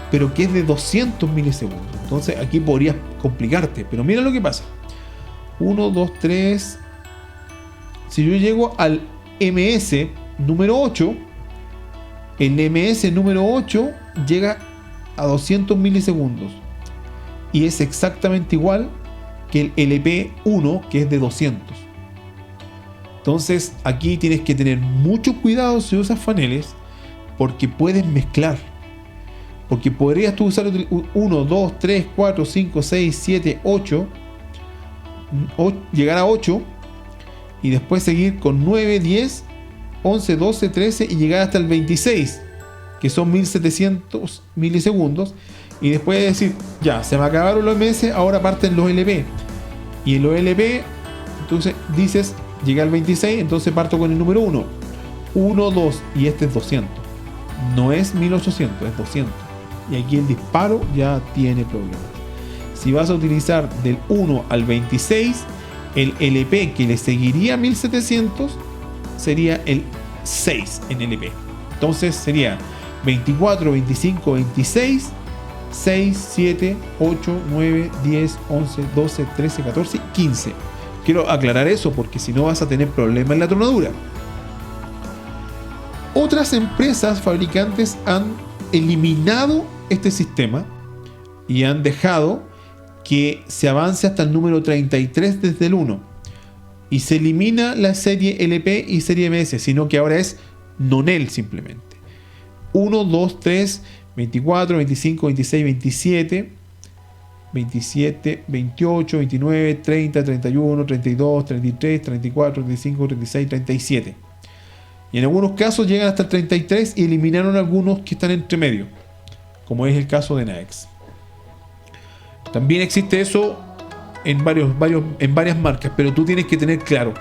S1: pero que es de 200 milisegundos. Entonces aquí podrías complicarte, pero mira lo que pasa. 1, 2, 3. Si yo llego al MS número 8, el MS número 8 llega a 200 milisegundos y es exactamente igual que el LP1, que es de 200. Entonces aquí tienes que tener mucho cuidado si usas faneles, porque puedes mezclar. Porque podrías tú usar 1, 2, 3, 4, 5, 6, 7, 8, llegar a 8 y después seguir con 9, 10, 11, 12, 13 y llegar hasta el 26, que son 1700 milisegundos, y después decir, ya, se me acabaron los MS, ahora parten los LP. Y en los LP, entonces dices, llegué al 26, entonces parto con el número 1. 1, 2, y este es 200. No es 1800, es 200. Y aquí el disparo ya tiene problemas. Si vas a utilizar del 1 al 26, el LP que le seguiría a 1700 sería el 6 en LP. Entonces sería 24, 25, 26, 6, 7, 8, 9, 10, 11, 12, 13, 14, 15. Quiero aclarar eso porque si no vas a tener problemas en la tronadura. Otras empresas fabricantes han eliminado este sistema y han dejado que se avance hasta el número 33 desde el 1 y se elimina la serie LP y serie MS, sino que ahora es Nonel simplemente. 1, 2, 3, 24, 25, 26, 27, 27, 28, 29, 30, 31, 32, 33, 34, 35, 36, 37. Y en algunos casos llegan hasta el 33 y eliminaron algunos que están entre medio, como es el caso de Naex. También existe eso en varias marcas, pero tú tienes que tener claro,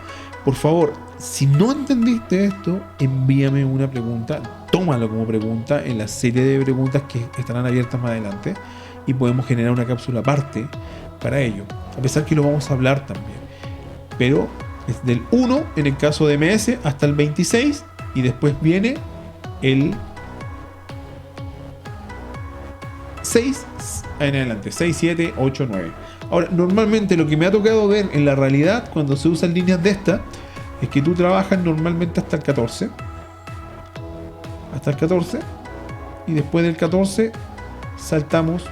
S1: por favor, si no entendiste esto, envíame una pregunta, tómalo como pregunta en la serie de preguntas que estarán abiertas más adelante y podemos generar una cápsula aparte para ello, a pesar que lo vamos a hablar también. Pero es del 1 en el caso de MS hasta el 26 y después viene el 6 en adelante, 6, 7, 8, 9. Ahora, normalmente lo que me ha tocado ver en la realidad cuando se usan líneas de esta es que tú trabajas normalmente hasta el 14 y después del 14 saltamos,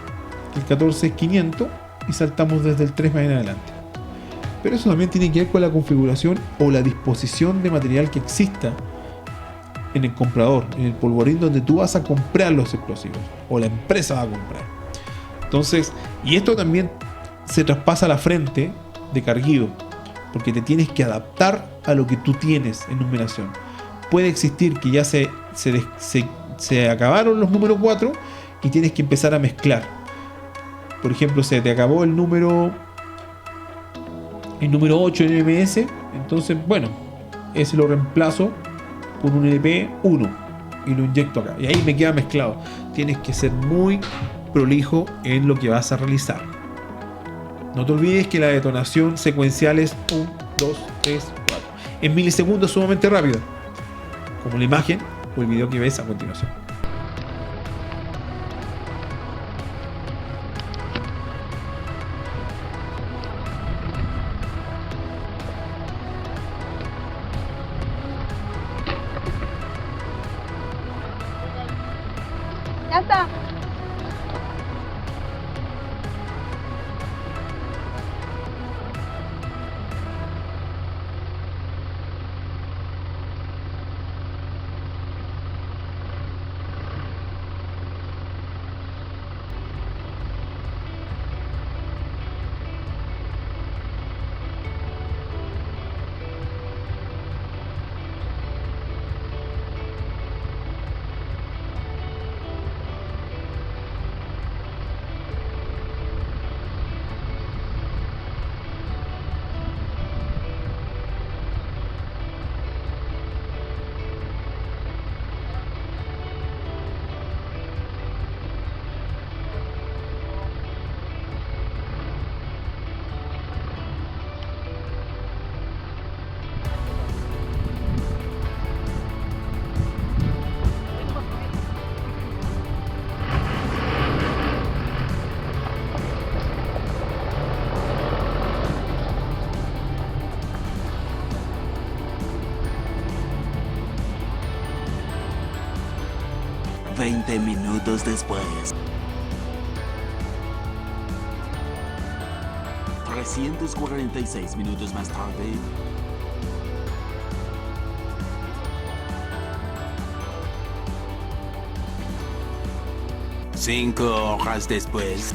S1: el 14 es 500 y saltamos desde el 3 más en adelante. Pero eso también tiene que ver con la configuración o la disposición de material que exista en el comprador, en el polvorín donde tú vas a comprar los explosivos o la empresa va a comprar. Entonces, y esto también se traspasa a la frente de Carguido, porque te tienes que adaptar a lo que tú tienes en numeración. Puede existir que ya se acabaron los números 4 y tienes que empezar a mezclar. Por ejemplo, se te acabó el número 8 en MS, entonces bueno, ese lo reemplazo por un LP 1 y lo inyecto acá y ahí me queda mezclado. Tienes que ser muy prolijo en lo que vas a realizar. No te olvides que la detonación secuencial es 1, 2, 3, 4 en milisegundos, sumamente rápido, como la imagen o el video que ves a continuación.
S3: Ya está.
S4: Veinte minutos después.
S3: 346 minutos más tarde. 5 horas después.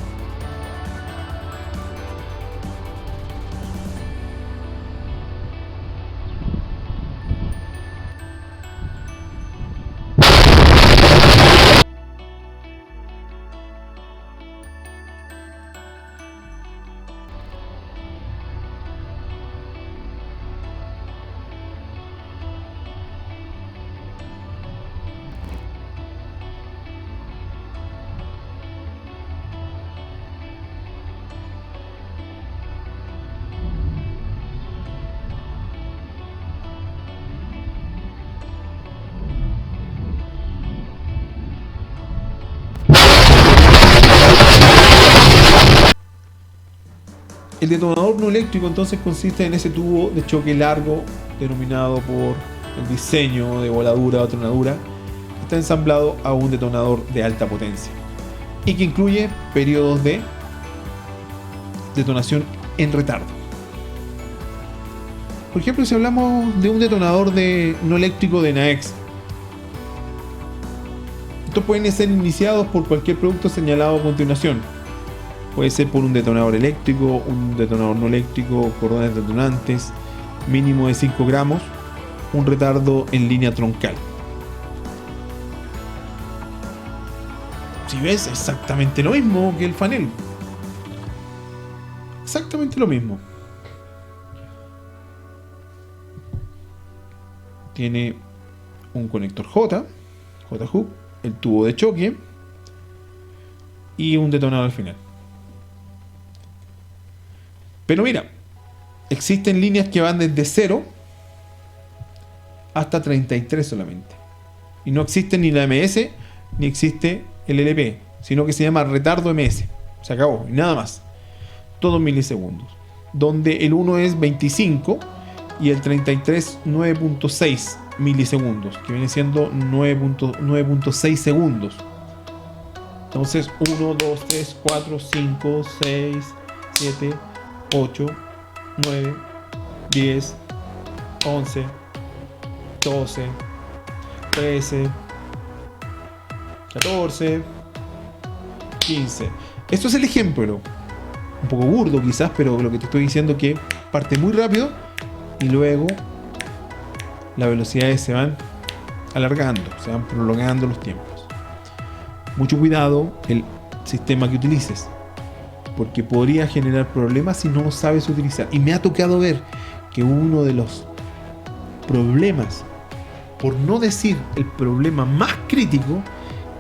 S1: El detonador no eléctrico entonces consiste en ese tubo de choque largo denominado por el diseño de voladura o tronadura, que está ensamblado a un detonador de alta potencia y que incluye periodos de detonación en retardo. Por ejemplo, si hablamos de un detonador no eléctrico de NAEX, estos pueden ser iniciados por cualquier producto señalado a continuación. Puede ser por un detonador eléctrico, un detonador no eléctrico, cordones detonantes, mínimo de 5 gramos, un retardo en línea troncal. Si ves, exactamente lo mismo que el fanel. Exactamente lo mismo. Tiene un conector J-hook, el tubo de choque y un detonador al final. Pero mira, existen líneas que van desde 0 hasta 33 solamente. Y no existe ni la MS ni existe el LP, sino que se llama retardo MS. Se acabó, y nada más. Todos milisegundos. Donde el 1 es 25 y el 33 9.6 milisegundos, que viene siendo 9.6 segundos. Entonces 1, 2, 3, 4, 5, 6, 7, 8, 9, 10, 11, 12, 13, 14, 15. Esto es el ejemplo. Un poco burdo quizás, pero lo que te estoy diciendo es que parte muy rápido y luego las velocidades se van alargando, se van prolongando los tiempos. Mucho cuidado el sistema que utilices, porque podría generar problemas si no lo sabes utilizar. Y me ha tocado ver que uno de los problemas, por no decir el problema más crítico,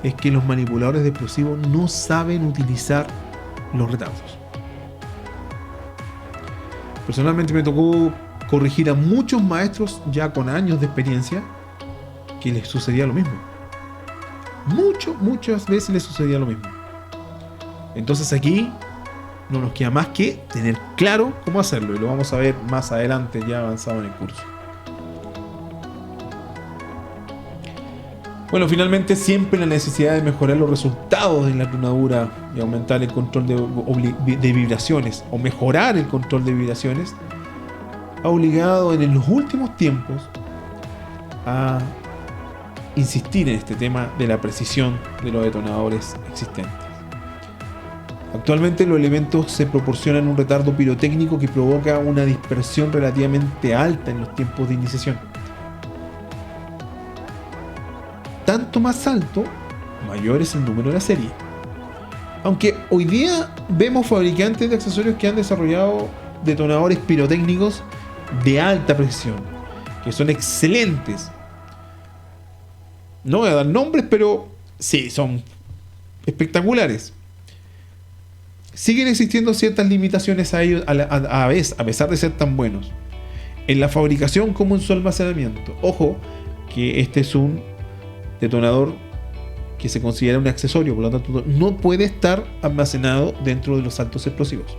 S1: es que los manipuladores de explosivos no saben utilizar los retardos. Personalmente me tocó corregir a muchos maestros ya con años de experiencia que les sucedía lo mismo. Muchas veces les sucedía lo mismo. Entonces aquí no nos queda más que tener claro cómo hacerlo, y lo vamos a ver más adelante, ya avanzado en el curso. Bueno, finalmente siempre la necesidad de mejorar los resultados de la tronadura y aumentar el control de vibraciones, o mejorar el control de vibraciones, ha obligado en los últimos tiempos a insistir en este tema de la precisión de los detonadores existentes. Actualmente los elementos se proporcionan un retardo pirotécnico que provoca una dispersión relativamente alta en los tiempos de iniciación. Tanto más alto, mayor es el número de la serie. Aunque hoy día vemos fabricantes de accesorios que han desarrollado detonadores pirotécnicos de alta precisión, que son excelentes. No voy a dar nombres, pero sí, son espectaculares. Siguen existiendo ciertas limitaciones a ellos a pesar de ser tan buenos, en la fabricación como en su almacenamiento. Ojo, que este es un detonador que se considera un accesorio, por lo tanto no puede estar almacenado dentro de los altos explosivos.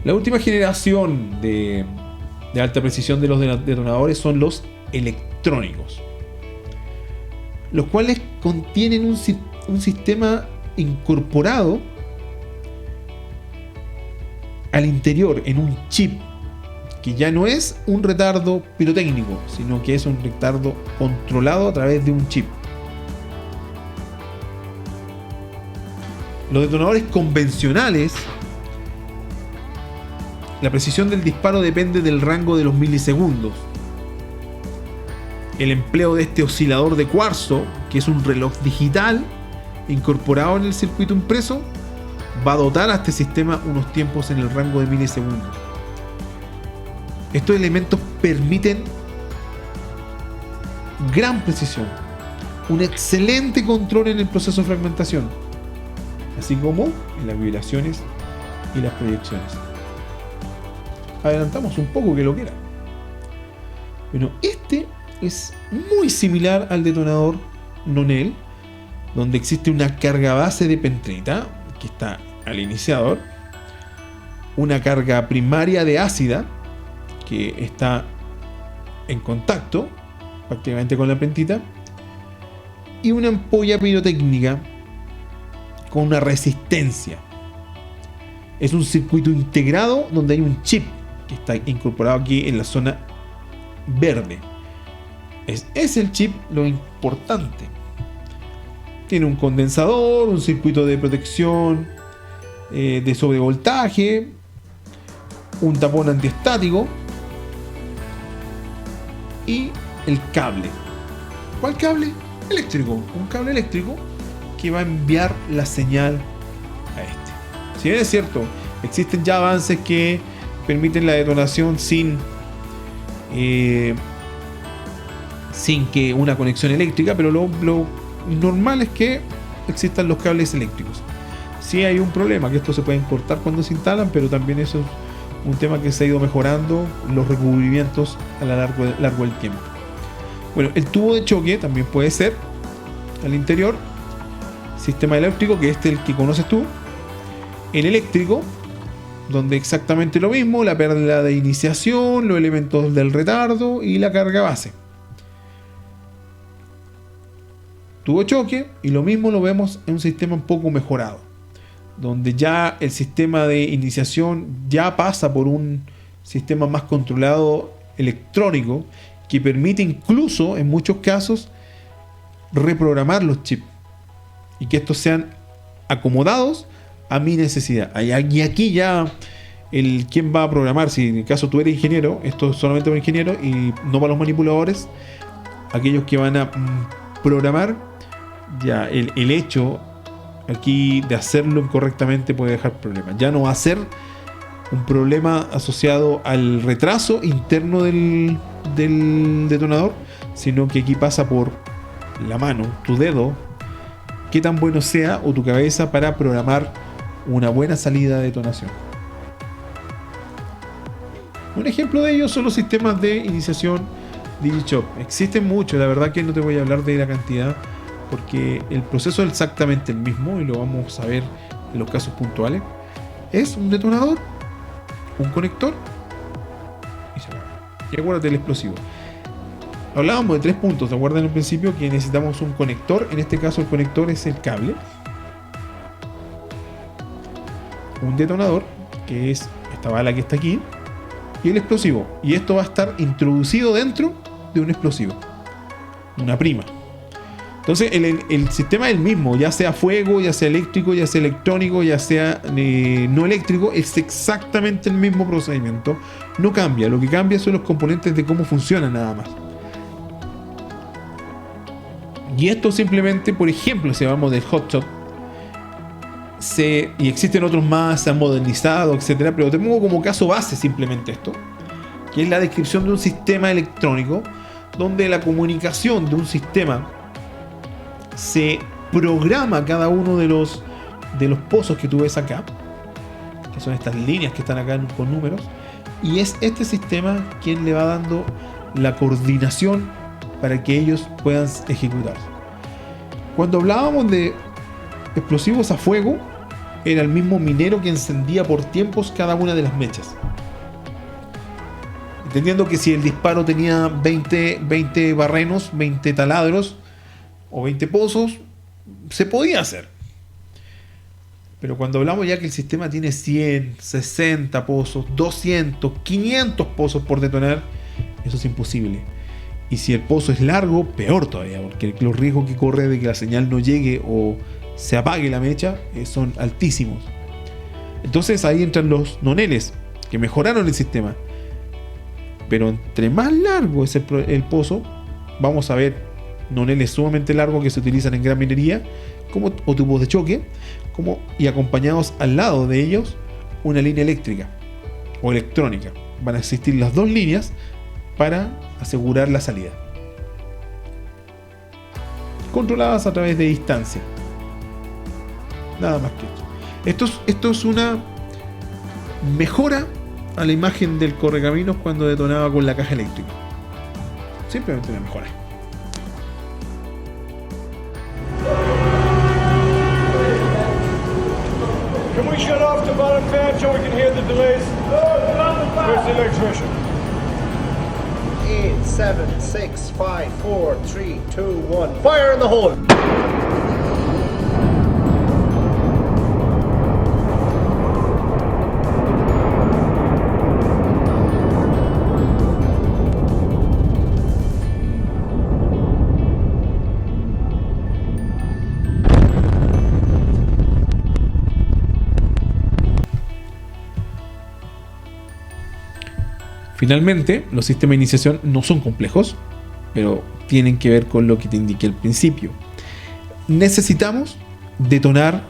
S1: La última generación de alta precisión de los detonadores son los electrónicos, los cuales contienen un sistema incorporado al interior, en un chip, que ya no es un retardo pirotécnico, sino que es un retardo controlado a través de un chip. Los detonadores convencionales, la precisión del disparo depende del rango de los milisegundos. El empleo de este oscilador de cuarzo, que es un reloj digital incorporado en el circuito impreso, va a dotar a este sistema unos tiempos en el rango de milisegundos. Estos elementos permiten gran precisión, un excelente control en el proceso de fragmentación, así como en las vibraciones y las proyecciones. Adelantamos un poco que lo quiera. Bueno, este es muy similar al detonador Nonel, donde existe una carga base de pentrita que está al iniciador, una carga primaria de ácida que está en contacto prácticamente con la pentita, y una ampolla pirotécnica con una resistencia. Es un circuito integrado donde hay un chip que está incorporado aquí en la zona verde. Es el chip lo importante. Tiene un condensador, un circuito de protección de sobrevoltaje, un tapón antiestático y el cable. ¿Cuál cable? Eléctrico. Un cable eléctrico que va a enviar la señal a este. Si bien es cierto, existen ya avances que permiten la detonación sin que una conexión eléctrica, pero lo normal es que existan los cables eléctricos. Sí hay un problema, que estos se pueden cortar cuando se instalan, pero también eso es un tema que se ha ido mejorando, los recubrimientos a lo largo del tiempo. Bueno, el tubo de choque también puede ser al interior, sistema eléctrico, que este es el que conoces tú, el eléctrico, donde exactamente lo mismo, la pérdida de iniciación, los elementos del retardo y la carga base. Tubo de choque, y lo mismo lo vemos en un sistema un poco mejorado, donde ya el sistema de iniciación ya pasa por un sistema más controlado electrónico, que permite incluso en muchos casos reprogramar los chips y que estos sean acomodados a mi necesidad. Y aquí ya quien va a programar, si en el caso tú eres ingeniero, esto es solamente para ingenieros y no para los manipuladores, aquellos que van a programar, ya el hecho aquí de hacerlo incorrectamente puede dejar problemas. Ya no va a ser un problema asociado al retraso interno del detonador, sino que aquí pasa por la mano, tu dedo, qué tan bueno sea, o tu cabeza, para programar una buena salida de detonación. Un ejemplo de ello son los sistemas de iniciación DigiShop. Existen muchos, la verdad que no te voy a hablar de la cantidad, porque el proceso es exactamente el mismo y lo vamos a ver en los casos puntuales. Es un detonador, un conector y se apaga. Y acuérdate del explosivo. Hablábamos de 3 puntos, ¿te acuerdas en el principio? Que necesitamos un conector. En este caso el conector es el cable, un detonador, que es esta bala que está aquí, y el explosivo. Y esto va a estar introducido dentro de un explosivo, una prima. Entonces el sistema es el mismo, ya sea fuego, ya sea eléctrico, ya sea electrónico, ya sea no eléctrico, es exactamente el mismo procedimiento. No cambia, lo que cambia son los componentes de cómo funciona nada más. Y esto simplemente, por ejemplo, si hablamos del hotshot, y existen otros más, se han modernizado, etcétera, pero te pongo como caso base simplemente esto, que es la descripción de un sistema electrónico donde la comunicación de un sistema se programa cada uno de los pozos que tú ves acá, que son estas líneas que están acá con números, y es este sistema quien le va dando la coordinación para que ellos puedan ejecutarse. Cuando hablábamos de explosivos a fuego, era el mismo minero que encendía por tiempos cada una de las mechas, entendiendo que si el disparo tenía 20 barrenos, 20 taladros o 20 pozos, se podía hacer. Pero cuando hablamos ya que el sistema tiene 100, 60 pozos, 200, 500 pozos por detonar, eso es imposible. Y si el pozo es largo, peor todavía, porque los riesgos que corre de que la señal no llegue o se apague la mecha son altísimos. Entonces ahí entran los noneles, que mejoraron el sistema. Pero entre más largo es el pozo, vamos a ver noneles sumamente largos que se utilizan en gran minería, o tubos de choque, y acompañados al lado de ellos una línea eléctrica o electrónica. Van a existir las dos líneas para asegurar la salida, controladas a través de distancia. Nada más que esto es una mejora a la imagen del correcaminos cuando detonaba con la caja eléctrica. Simplemente una mejora.
S4: Can we shut off the bottom fan so we can hear the delays? Where's the electrician?
S5: 8, 7, 6, 5, 4, 3, 2, 1. Fire in the hole!
S1: Finalmente, los sistemas de iniciación no son complejos, pero tienen que ver con lo que te indiqué al principio. Necesitamos detonar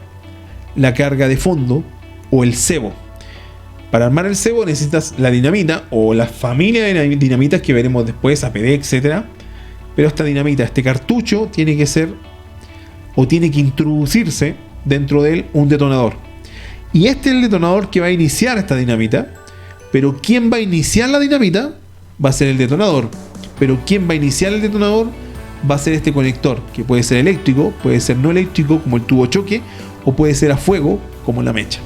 S1: la carga de fondo o el cebo. Para armar el cebo necesitas la dinamita o la familia de dinamitas que veremos después, APD, etc. Pero esta dinamita, este cartucho, tiene que ser o tiene que introducirse dentro de él un detonador. Y este es el detonador que va a iniciar esta dinamita. Pero quien va a iniciar la dinamita va a ser el detonador. Pero quien va a iniciar el detonador va a ser este conector, que puede ser eléctrico, puede ser no eléctrico como el tubo choque, o puede ser a fuego como la mecha.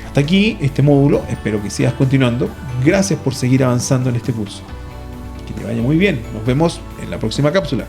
S1: Hasta aquí este módulo, espero que sigas continuando. Gracias por seguir avanzando en este curso. Que te vaya muy bien, nos vemos en la próxima cápsula.